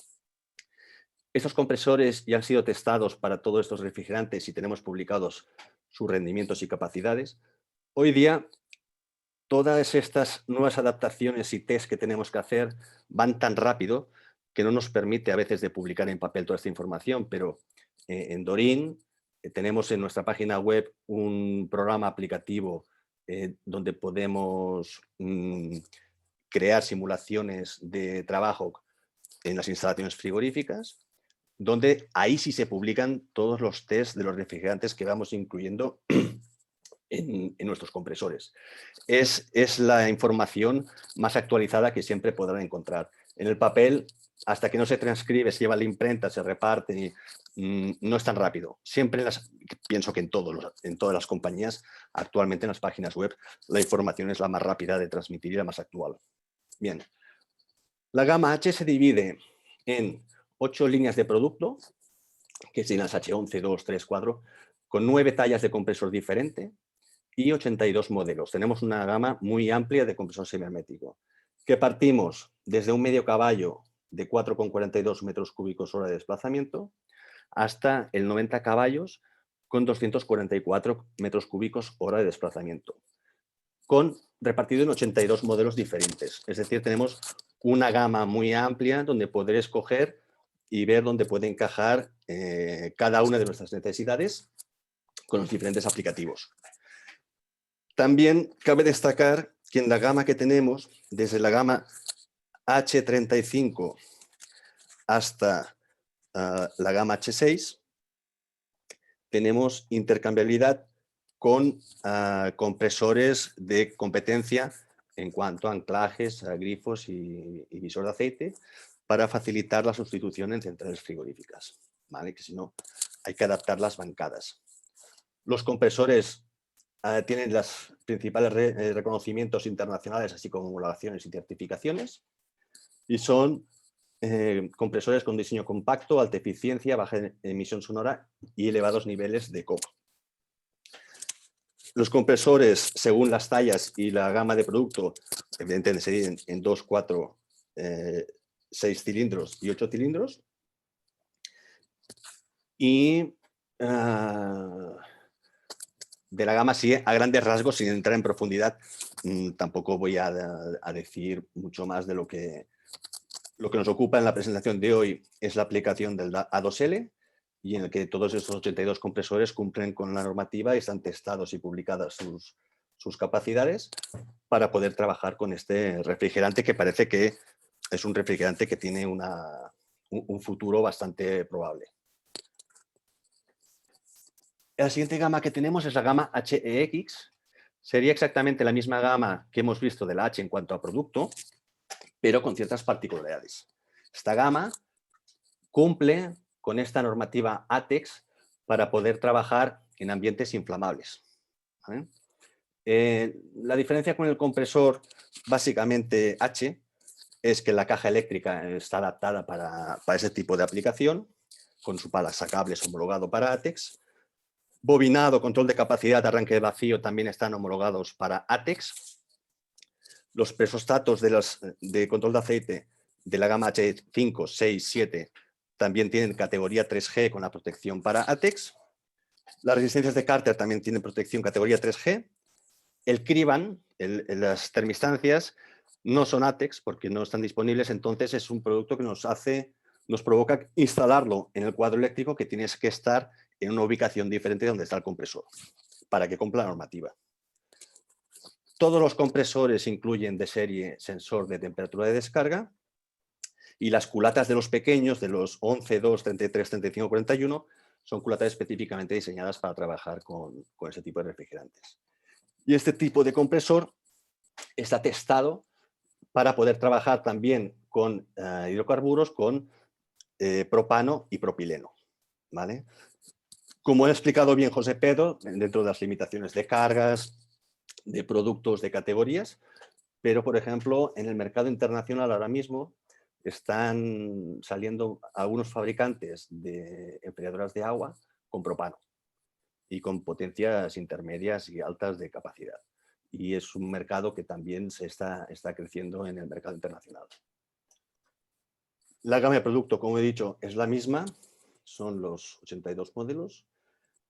Estos compresores ya han sido testados para todos estos refrigerantes y tenemos publicados sus rendimientos y capacidades. Hoy día, todas estas nuevas adaptaciones y test que tenemos que hacer van tan rápido que no nos permite a veces de publicar en papel toda esta información, pero en Dorin tenemos en nuestra página web un programa aplicativo donde podemos crear simulaciones de trabajo en las instalaciones frigoríficas, donde ahí sí se publican todos los tests de los refrigerantes que vamos incluyendo en nuestros compresores. Es la información más actualizada que siempre podrán encontrar. En el papel, hasta que no se transcribe, se lleva a la imprenta, se reparte, no es tan rápido. Siempre, pienso que en todas las compañías, actualmente en las páginas web, la información es la más rápida de transmitir y la más actual. Bien, la gama H se divide en 8 líneas de producto, que son las H11, 2, 3, 4, con 9 tallas de compresor diferente y 82 modelos. Tenemos una gama muy amplia de compresor semihermético, que partimos desde un medio caballo de 4,42 metros cúbicos hora de desplazamiento hasta el 90 caballos con 244 metros cúbicos hora de desplazamiento, repartido en 82 modelos diferentes. Es decir, tenemos una gama muy amplia donde poder escoger y ver dónde puede encajar cada una de nuestras necesidades con los diferentes aplicativos. También cabe destacar que en la gama que tenemos, desde la gama H35 hasta la gama H6, tenemos intercambiabilidad con compresores de competencia en cuanto a anclajes, a grifos y visor de aceite, para facilitar la sustitución en centrales frigoríficas, ¿vale? Que si no, hay que adaptar las bancadas. Los compresores tienen los principales reconocimientos internacionales, así como homologaciones y certificaciones, y son compresores con diseño compacto, alta eficiencia, baja emisión sonora y elevados niveles de COP. Los compresores, según las tallas y la gama de producto, evidentemente se dividen en 2, 4, 6 cilindros y 8 cilindros. Y de la gama, sí, a grandes rasgos, sin entrar en profundidad, tampoco voy a decir mucho más de lo que nos ocupa en la presentación de hoy. Es la aplicación del A2L, y en el que todos estos 82 compresores cumplen con la normativa y están testados y publicadas sus capacidades para poder trabajar con este refrigerante, que parece que es un refrigerante que tiene un futuro bastante probable. La siguiente gama que tenemos es la gama HEX. Sería exactamente la misma gama que hemos visto de la H en cuanto a producto, pero con ciertas particularidades. Esta gama cumple con esta normativa ATEX para poder trabajar en ambientes inflamables, ¿vale? La diferencia con el compresor, básicamente H, es que la caja eléctrica está adaptada para ese tipo de aplicación, con su pala sacables homologado para ATEX. Bobinado, control de capacidad, arranque de vacío también están homologados para ATEX. Los presostatos de control de aceite de la gama H5, 6, 7 también tienen categoría 3G con la protección para ATEX. Las resistencias de Carter también tienen protección categoría 3G. El Criban, las termistancias, no son ATEX porque no están disponibles, entonces es un producto que nos provoca instalarlo en el cuadro eléctrico, que tienes que estar en una ubicación diferente de donde está el compresor, para que cumpla la normativa. Todos los compresores incluyen de serie sensor de temperatura de descarga, y las culatas de los pequeños, de los 11, 2, 33, 35, 41, son culatas específicamente diseñadas para trabajar con ese tipo de refrigerantes. Y este tipo de compresor está testado para poder trabajar también con hidrocarburos, con propano y propileno, ¿vale? Como ha explicado bien José Pedro, dentro de las limitaciones de cargas, de productos, de categorías, pero, por ejemplo, en el mercado internacional ahora mismo están saliendo algunos fabricantes de enfriadoras de agua con propano y con potencias intermedias y altas de capacidad. Y es un mercado que también se está creciendo en el mercado internacional. La gama de producto, como he dicho, es la misma. Son los 82 modelos.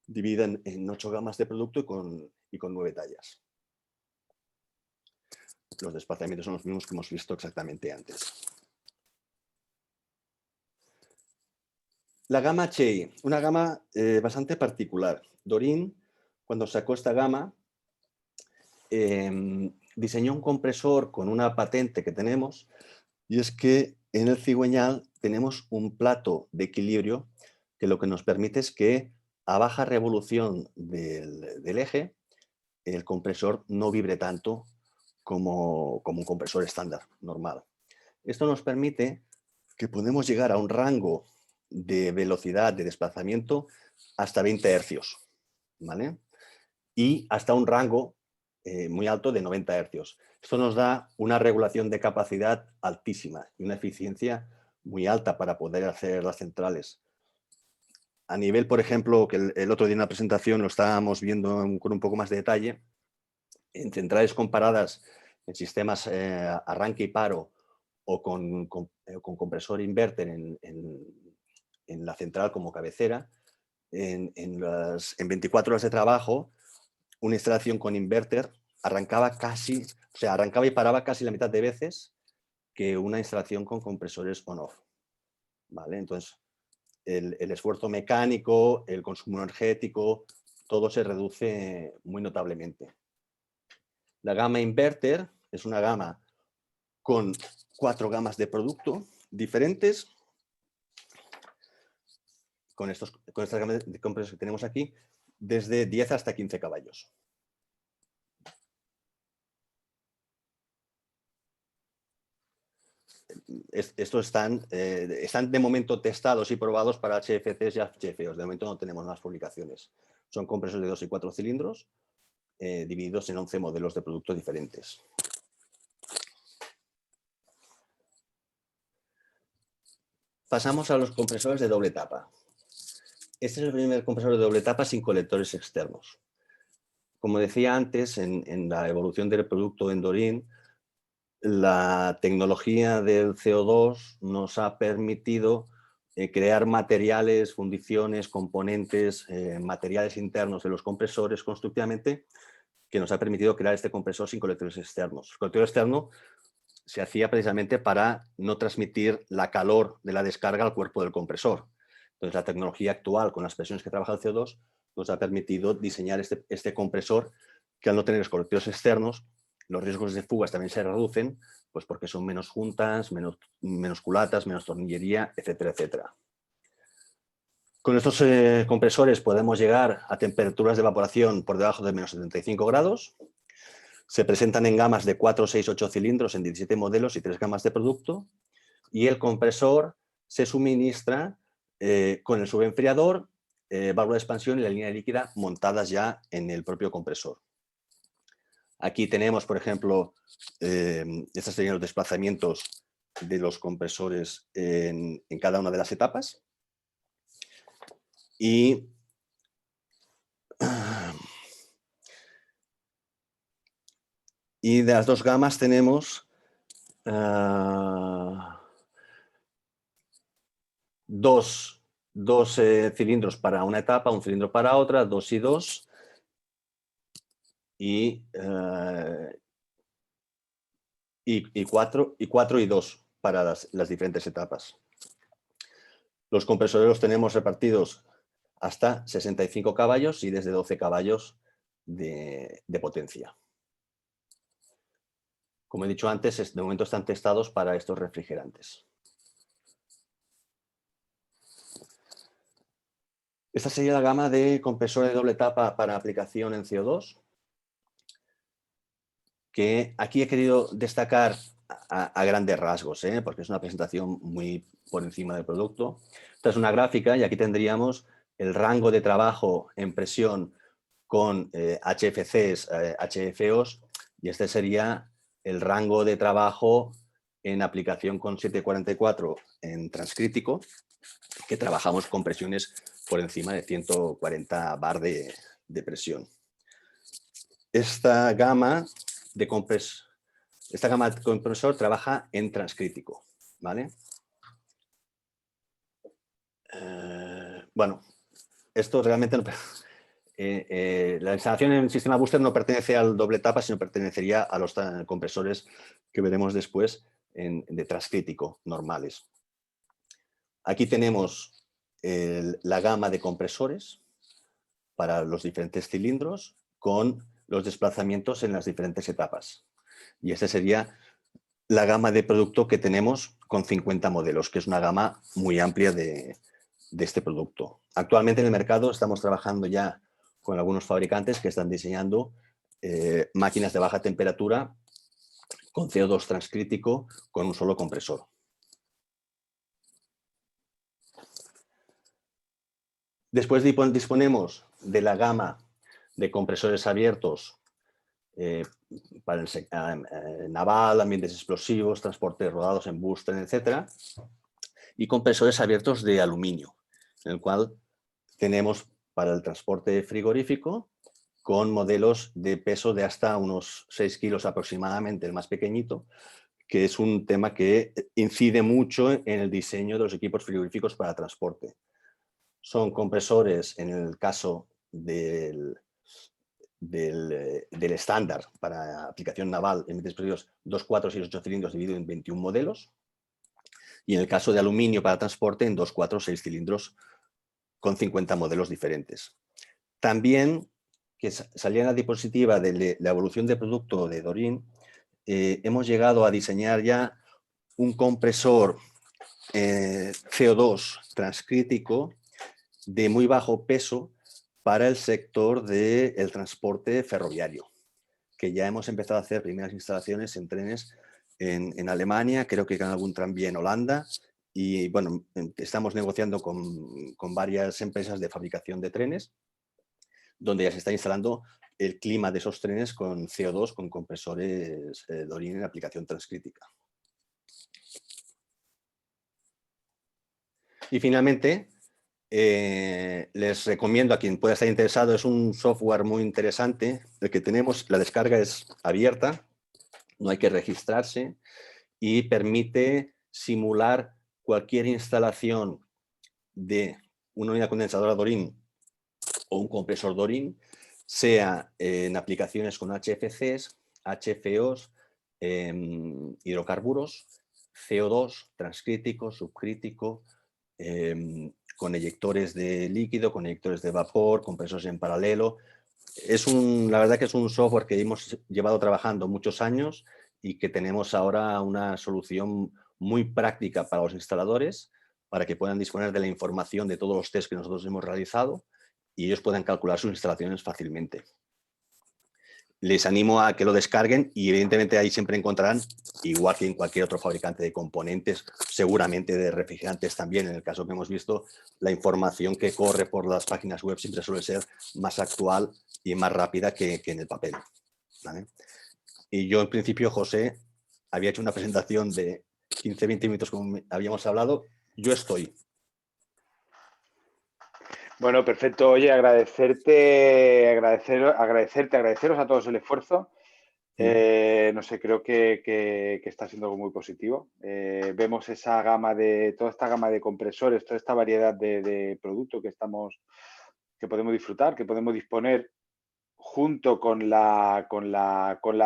Dividen en 8 gamas de producto y con 9 tallas. Los desplazamientos son los mismos que hemos visto exactamente antes. La gama Chey, una gama bastante particular. Dorin, cuando sacó esta gama, diseñó un compresor con una patente que tenemos, y es que en el cigüeñal tenemos un plato de equilibrio que lo que nos permite es que a baja revolución del eje el compresor no vibre tanto como un compresor estándar, normal. Esto nos permite que podemos llegar a un rango de velocidad de desplazamiento hasta 20 hercios, ¿vale? Y hasta un rango muy alto de 90 hercios. Esto nos da una regulación de capacidad altísima y una eficiencia muy alta para poder hacer las centrales. A nivel, por ejemplo, que el otro día en la presentación lo estábamos viendo con un poco más de detalle, en centrales comparadas en sistemas arranque y paro o con compresor inverter en la central como cabecera, en 24 horas de trabajo, una instalación con inverter arrancaba y paraba casi la mitad de veces que una instalación con compresores on-off. ¿Vale? Entonces, el esfuerzo mecánico, el consumo energético, todo se reduce muy notablemente. La gama inverter es una gama con 4 gamas de producto diferentes. Con estas gamas de compresores que tenemos aquí, desde 10 hasta 15 caballos. Estos están de momento testados y probados para HFCs y HFOs. De momento no tenemos más publicaciones. Son compresores de 2 y 4 cilindros divididos en 11 modelos de productos diferentes. Pasamos a los compresores de doble tapa. Este es el primer compresor de doble tapa sin colectores externos. Como decía antes, en la evolución del producto en Dorin, la tecnología del CO2 nos ha permitido crear materiales, fundiciones, componentes, materiales internos de los compresores constructivamente, que nos ha permitido crear este compresor sin colectores externos. El colector externo se hacía precisamente para no transmitir la calor de la descarga al cuerpo del compresor. Entonces, la tecnología actual, con las presiones que trabaja el CO2, nos ha permitido diseñar este compresor que, al no tener los colectores externos, los riesgos de fugas también se reducen, pues porque son menos juntas, menos culatas, menos tornillería, etcétera, etcétera. Con estos compresores podemos llegar a temperaturas de evaporación por debajo de menos 75 grados. Se presentan en gamas de 4, 6, 8 cilindros en 17 modelos y 3 gamas de producto. Y el compresor se suministra con el subenfriador, válvula de expansión y la línea líquida montadas ya en el propio compresor. Aquí tenemos, por ejemplo, estos serían los desplazamientos de los compresores en cada una de las etapas. Y de las 2 gamas tenemos dos cilindros para una etapa, un cilindro para otra, 2 y 2. Y 4 y 2 para las diferentes etapas. Los compresores los tenemos repartidos hasta 65 caballos y desde 12 caballos de potencia. Como he dicho antes, de momento están testados para estos refrigerantes. Esta sería la gama de compresores de doble etapa para aplicación en CO2, que aquí he querido destacar a grandes rasgos, porque es una presentación muy por encima del producto. Esta es una gráfica y aquí tendríamos el rango de trabajo en presión con HFCs, HFOs, y este sería el rango de trabajo en aplicación con 744 en transcrítico, que trabajamos con presiones por encima de 140 bar de presión. Esta gama de compresor trabaja en transcrítico, ¿vale? Bueno, esto realmente no... la instalación en el sistema booster no pertenece al doble etapa, sino pertenecería a los compresores que veremos después de transcrítico normales. Aquí tenemos la gama de compresores para los diferentes cilindros con los desplazamientos en las diferentes etapas. Y esta sería la gama de producto que tenemos con 50 modelos, que es una gama muy amplia de este producto. Actualmente en el mercado estamos trabajando ya con algunos fabricantes que están diseñando máquinas de baja temperatura con CO2 transcrítico con un solo compresor. Después disponemos de la gama de compresores abiertos para el naval, ambientes explosivos, transportes rodados en booster, etc. Y compresores abiertos de aluminio, en el cual tenemos para el transporte frigorífico con modelos de peso de hasta unos 6 kilos aproximadamente, el más pequeñito, que es un tema que incide mucho en el diseño de los equipos frigoríficos para transporte. Son compresores, en el caso del estándar para aplicación naval, en 2, 4, 6, 8 cilindros dividido en 21 modelos. Y en el caso de aluminio para transporte, en 2, 4, 6 cilindros con 50 modelos diferentes. También, que salía en la diapositiva de la evolución de producto de Dorin, hemos llegado a diseñar ya un compresor CO2 transcrítico de muy bajo peso para el sector del transporte ferroviario, que ya hemos empezado a hacer primeras instalaciones en trenes en Alemania, creo que en algún tranvía en Holanda, y bueno, estamos negociando con varias empresas de fabricación de trenes, donde ya se está instalando el clima de esos trenes con CO2, con compresores Dorin en aplicación transcrítica. Y finalmente, les recomiendo a quien pueda estar interesado, es un software muy interesante, el que tenemos, la descarga es abierta, no hay que registrarse y permite simular cualquier instalación de una unidad condensadora Dorin o un compresor Dorin, sea en aplicaciones con HFCs, HFOs, hidrocarburos, CO2, transcrítico, subcrítico, con eyectores de líquido, con eyectores de vapor, compresores en paralelo. La verdad que es un software que hemos llevado trabajando muchos años y que tenemos ahora una solución muy práctica para los instaladores, para que puedan disponer de la información de todos los tests que nosotros hemos realizado y ellos puedan calcular sus instalaciones fácilmente. Les animo a que lo descarguen y evidentemente ahí siempre encontrarán, igual que en cualquier otro fabricante de componentes, seguramente de refrigerantes también, en el caso que hemos visto, la información que corre por las páginas web siempre suele ser más actual y más rápida que en el papel, ¿vale? Y yo en principio, José, había hecho una presentación de 15-20 minutos como habíamos hablado, yo estoy. Bueno, perfecto. Oye, agradeceros a todos el esfuerzo. No sé, creo que está siendo algo muy positivo. Vemos esa toda esta gama de compresores, toda esta variedad de productos que podemos disfrutar, que podemos disponer junto con la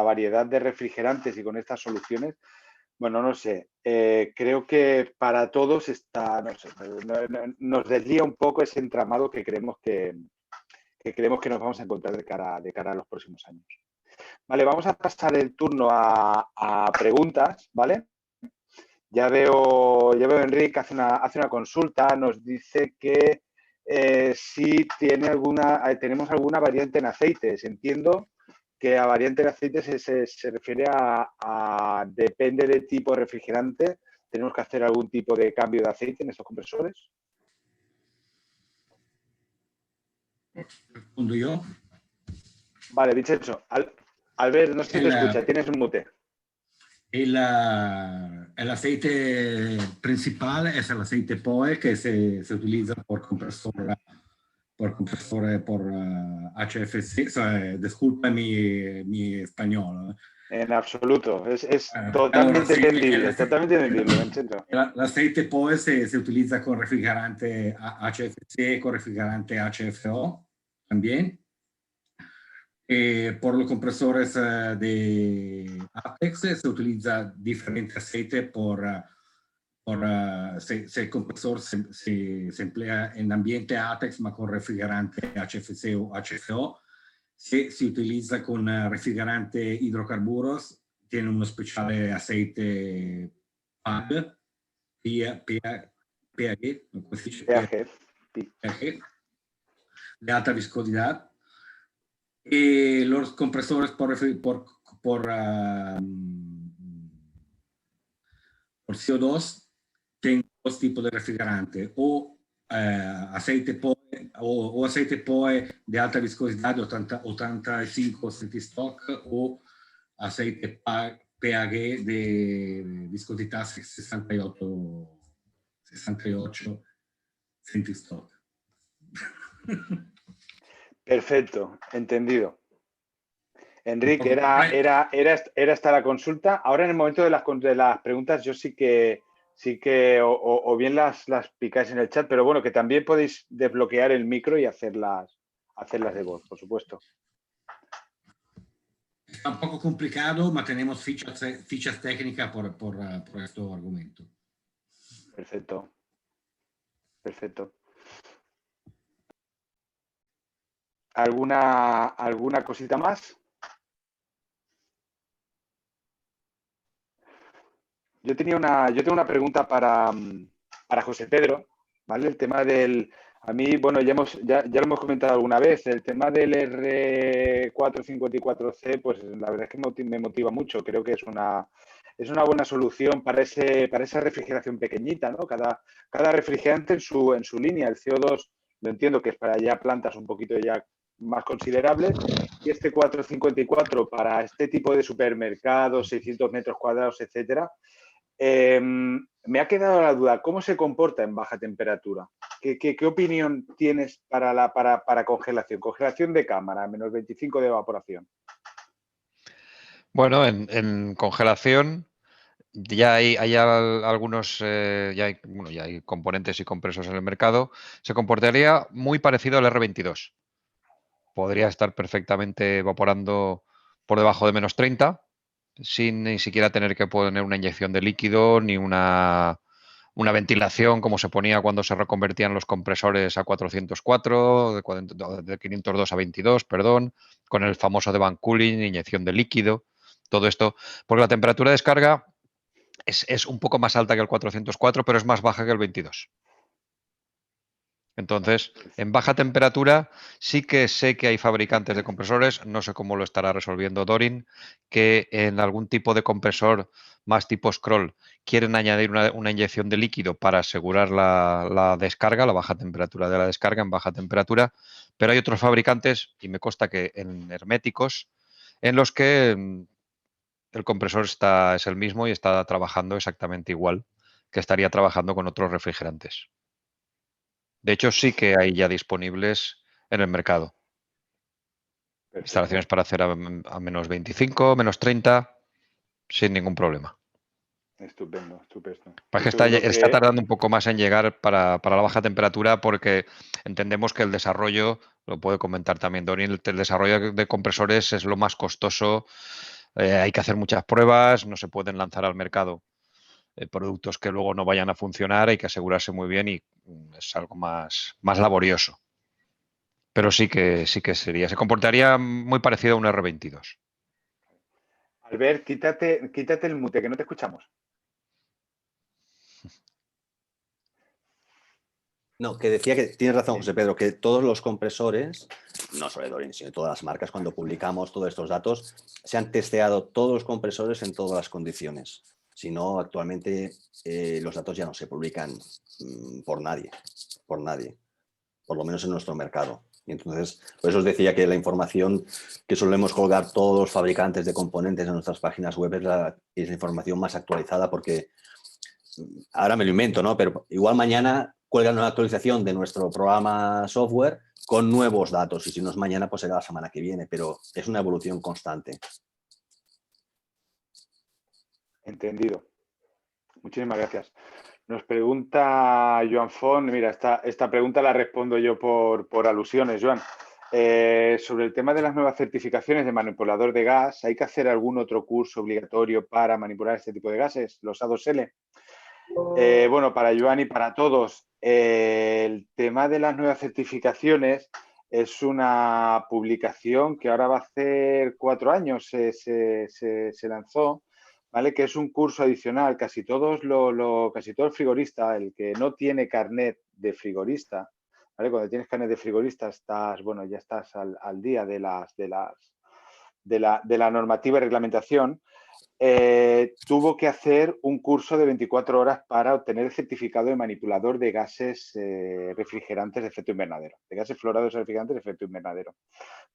variedad de refrigerantes y con estas soluciones. Bueno, no sé, creo que para todos no sé, nos deslía un poco ese entramado que creemos que nos vamos a encontrar de cara a los próximos años. Vale, vamos a pasar el turno a preguntas, ¿vale? Ya veo a Enrique hace una consulta, nos dice que si tenemos alguna variante en aceites. Entiendo que a variante de aceites se refiere a depende del tipo de refrigerante, tenemos que hacer algún tipo de cambio de aceite en estos compresores. ¿Respondo yo? Vale, Vincenzo. Albert, no sé si te escucha, tienes un mute. El aceite principal es el aceite POE que se utiliza por compresor HFC, disculpa mi español, En absoluto. Es Claro, totalmente sí, entendible, totalmente entendible, Vincenzo. el aceite POE se utiliza con refrigerante HFC, con refrigerante HFO también. Por los compresores de Apex se utiliza diferente aceite si el compresor se emplea en ambiente Apex, ma con refrigerante HFC o HFO. Se utiliza con refrigerante hidrocarburos, tiene un especial aceite PAG, PAG, ¿cómo se dice? PAG, de alta viscosidad. Y los compresores por CO2 tienen dos tipos de refrigerante, o aceite POE o aceite POE de alta viscosidad de 85 centistock o aceite PAG de viscosidad 68 centistock. Perfecto, entendido. Enrique, era esta la consulta. Ahora en el momento de las preguntas yo sí que o bien las picáis en el chat, pero bueno, que también podéis desbloquear el micro y hacerlas de voz, por supuesto. Está un poco complicado, pero tenemos fichas técnicas por este argumento. Perfecto. Perfecto. ¿Alguna cosita más? Yo tengo una pregunta para José Pedro, ¿vale? El tema del... A mí, bueno, ya lo hemos comentado alguna vez, el tema del R454C, pues la verdad es que me motiva mucho. Creo que es una buena solución para esa refrigeración pequeñita, ¿no? Cada refrigerante en su línea. El CO2 lo entiendo que es para ya plantas un poquito ya más considerables, y este 454 para este tipo de supermercados, 600 metros cuadrados, etcétera. Me ha quedado la duda, ¿cómo se comporta en baja temperatura? ¿Qué opinión tienes para congelación? Congelación de cámara, menos 25 de evaporación. Bueno, en congelación ya hay algunos, ya hay componentes y compresores en el mercado. Se comportaría muy parecido al R22. Podría estar perfectamente evaporando por debajo de menos 30, sin ni siquiera tener que poner una inyección de líquido ni una ventilación como se ponía cuando se reconvertían los compresores a 404, de 502 a 22, perdón, con el famoso de van cooling, inyección de líquido, todo esto, porque la temperatura de descarga es un poco más alta que el 404, pero es más baja que el 22. Entonces, en baja temperatura sí que sé que hay fabricantes de compresores, no sé cómo lo estará resolviendo Dorin, que en algún tipo de compresor más tipo scroll quieren añadir una inyección de líquido para asegurar la descarga, la baja temperatura de la descarga en baja temperatura, pero hay otros fabricantes, y me consta que en herméticos, en los que el compresor es el mismo y está trabajando exactamente igual que estaría trabajando con otros refrigerantes. De hecho, sí que hay ya disponibles en el mercado. Perfecto. Instalaciones para hacer a menos 25, menos 30, sin ningún problema. Estupendo, estupendo. Es que está tardando un poco más en llegar para la baja temperatura, porque entendemos que el desarrollo, lo puede comentar también Dorin, el desarrollo de compresores es lo más costoso. Hay que hacer muchas pruebas, no se pueden lanzar al mercado productos que luego no vayan a funcionar, hay que asegurarse muy bien y es algo más laborioso. Pero sí que se comportaría muy parecido a un R22. Albert, quítate el mute, que no te escuchamos. No, que decía que tienes razón, José Pedro, que todos los compresores, no solo de Dorin, sino de todas las marcas, cuando publicamos todos estos datos, se han testeado todos los compresores en todas las condiciones. Si no, actualmente los datos ya no se publican por nadie, por lo menos en nuestro mercado. Y entonces, por eso os decía que la información que solemos colgar todos los fabricantes de componentes en nuestras páginas web es la información más actualizada, porque ahora me lo invento, ¿no? Pero igual mañana cuelgan una actualización de nuestro programa software con nuevos datos, y si no es mañana, pues será la semana que viene, pero es una evolución constante. Entendido. Muchísimas gracias. Nos pregunta Joan Font, mira, esta pregunta la respondo yo por alusiones, Joan. Sobre el tema de las nuevas certificaciones de manipulador de gas, ¿hay que hacer algún otro curso obligatorio para manipular este tipo de gases, los A2L? Bueno, para Joan y para todos, el tema de las nuevas certificaciones es una publicación que ahora va a hacer 4 años, se lanzó, ¿vale? Que es un curso adicional. Casi todo el frigorista, el que no tiene carnet de frigorista, ¿vale? Cuando tienes carnet de frigorista estás, bueno, ya estás al día de la normativa y reglamentación. Tuvo que hacer un curso de 24 horas para obtener el certificado de manipulador de gases refrigerantes de efecto invernadero, de gases fluorados refrigerantes de efecto invernadero.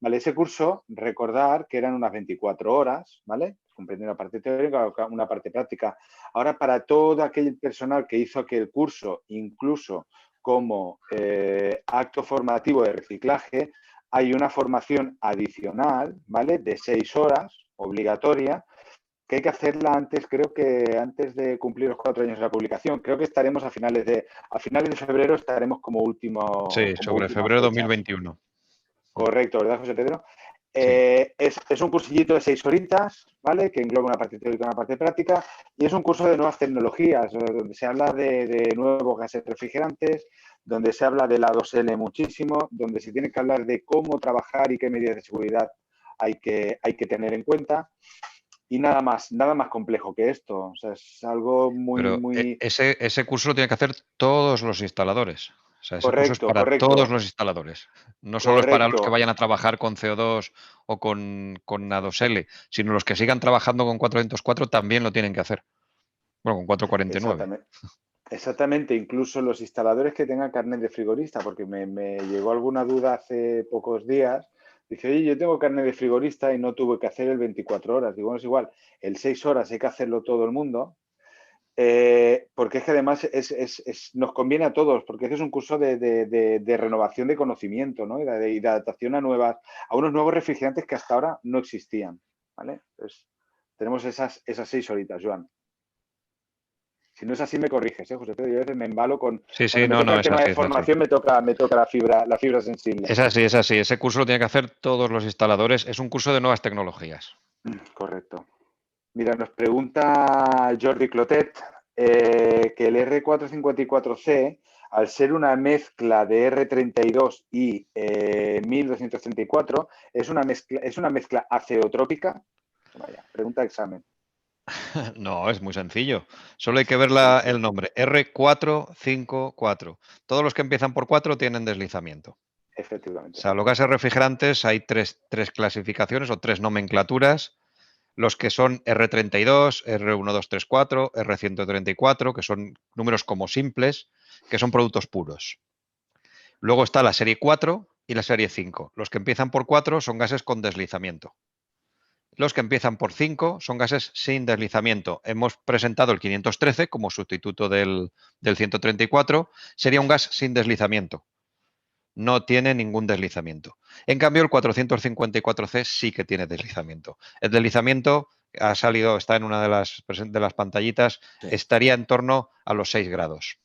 Vale, ese curso, recordar que eran unas 24 horas, ¿vale? Comprendiendo una parte teórica, una parte práctica. Ahora, para todo aquel personal que hizo aquel curso, incluso como acto formativo de reciclaje, hay una formación adicional, ¿vale? De 6 horas, obligatoria, que hay que hacerla antes, creo que antes de cumplir los 4 años de la publicación. Creo que estaremos a finales de febrero, estaremos como último. Sí, sobre febrero de 2021. Correcto, ¿verdad, José Pedro? Sí. Es un cursillito de 6 horitas, ¿vale? Que engloba una parte teórica y una parte práctica. Y es un curso de nuevas tecnologías, donde se habla de nuevos gases refrigerantes, donde se habla del A2L muchísimo, donde se tiene que hablar de cómo trabajar y qué medidas de seguridad hay que tener en cuenta. Y nada más complejo que esto. O sea, es algo Pero muy... ese curso lo tienen que hacer todos los instaladores. O sea, ese curso es Correcto, para correcto. todos los instaladores. No solo es para los que Correcto. vayan a trabajar con CO2 o con A2L, sino los que sigan trabajando con 404 también lo tienen que hacer. Bueno, con 449. Exactamente, incluso los instaladores que tengan carnet de frigorista, porque me llegó alguna duda hace pocos días. Dice, oye, yo tengo carnet de frigorista y no tuve que hacer el 24 horas. Digo, bueno, es igual, el 6 horas hay que hacerlo todo el mundo, porque es que además nos conviene a todos, porque es un curso de renovación de conocimiento, ¿no? Y de adaptación a unos nuevos refrigerantes que hasta ahora no existían, ¿vale? Entonces, tenemos esas 6 horitas, Joan. Si no es así, me corriges, José Pedro. Yo a veces me embalo con... Sí, Cuando me toca el tema de formación, me toca la fibra sensible. Es así, es así. Ese curso lo tienen que hacer todos los instaladores. Es un curso de nuevas tecnologías. Correcto. Mira, nos pregunta Jordi Clotet que el R454C, al ser una mezcla de R32 y 1234, es una mezcla azeotrópica. Vaya, pregunta de examen. No, es muy sencillo. Solo hay que ver el nombre. R454. Todos los que empiezan por 4 tienen deslizamiento. Efectivamente. O sea, los gases refrigerantes hay tres clasificaciones o 3 nomenclaturas. Los que son R32, R1234, R134, que son números como simples, que son productos puros. Luego está la serie 4 y la serie 5. Los que empiezan por 4 son gases con deslizamiento. Los que empiezan por 5 son gases sin deslizamiento. Hemos presentado el 513 como sustituto del 134. Sería un gas sin deslizamiento. No tiene ningún deslizamiento. En cambio, el 454C sí que tiene deslizamiento. El deslizamiento ha salido, está en una de las pantallitas, sí. Estaría en torno a los 6 grados.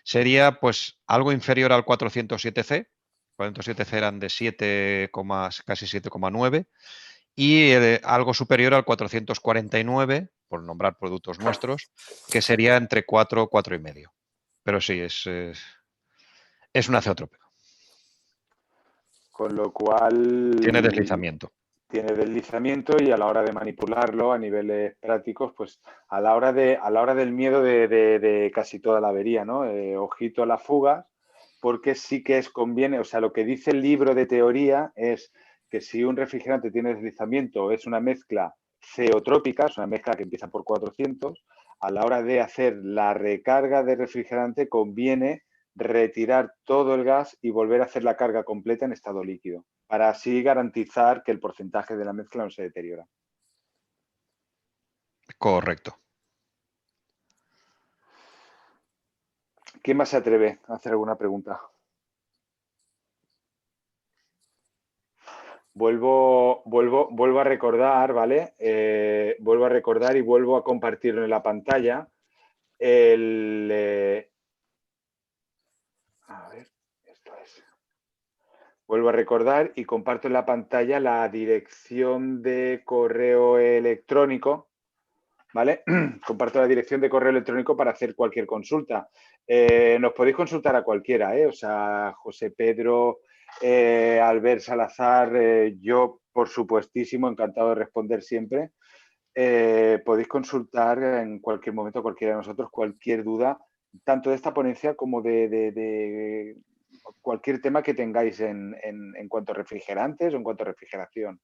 Sería pues algo inferior al 407C. 407C eran de 7, casi 7,9. Y algo superior al 449, por nombrar productos nuestros, que sería entre 4 y 4,5. Pero sí, es un azeotrópico. Con lo cual... Tiene deslizamiento. Tiene deslizamiento y a la hora de manipularlo a niveles prácticos, pues a la hora del miedo de casi toda la avería, ¿no? Ojito a las fugas, porque sí que conviene, o sea, lo que dice el libro de teoría es que si un refrigerante tiene deslizamiento, es una mezcla ceotrópica, es una mezcla que empieza por 400, a la hora de hacer la recarga de refrigerante conviene retirar todo el gas y volver a hacer la carga completa en estado líquido, para así garantizar que el porcentaje de la mezcla no se deteriora. Correcto. ¿Quién más se atreve a hacer alguna pregunta? vuelvo a recordar, ¿vale? Vuelvo a recordar y vuelvo a compartirlo en la pantalla. A ver, esto es. Vuelvo a recordar y comparto en la pantalla la dirección de correo electrónico, ¿vale? Comparto la dirección de correo electrónico para hacer cualquier consulta. Nos podéis consultar a cualquiera, ¿eh? O sea, José Pedro, Albert Salazar, yo, por supuestísimo, encantado de responder siempre. Podéis consultar en cualquier momento a cualquiera de nosotros cualquier duda, tanto de esta ponencia como de cualquier tema que tengáis en cuanto a refrigerantes o en cuanto a refrigeración.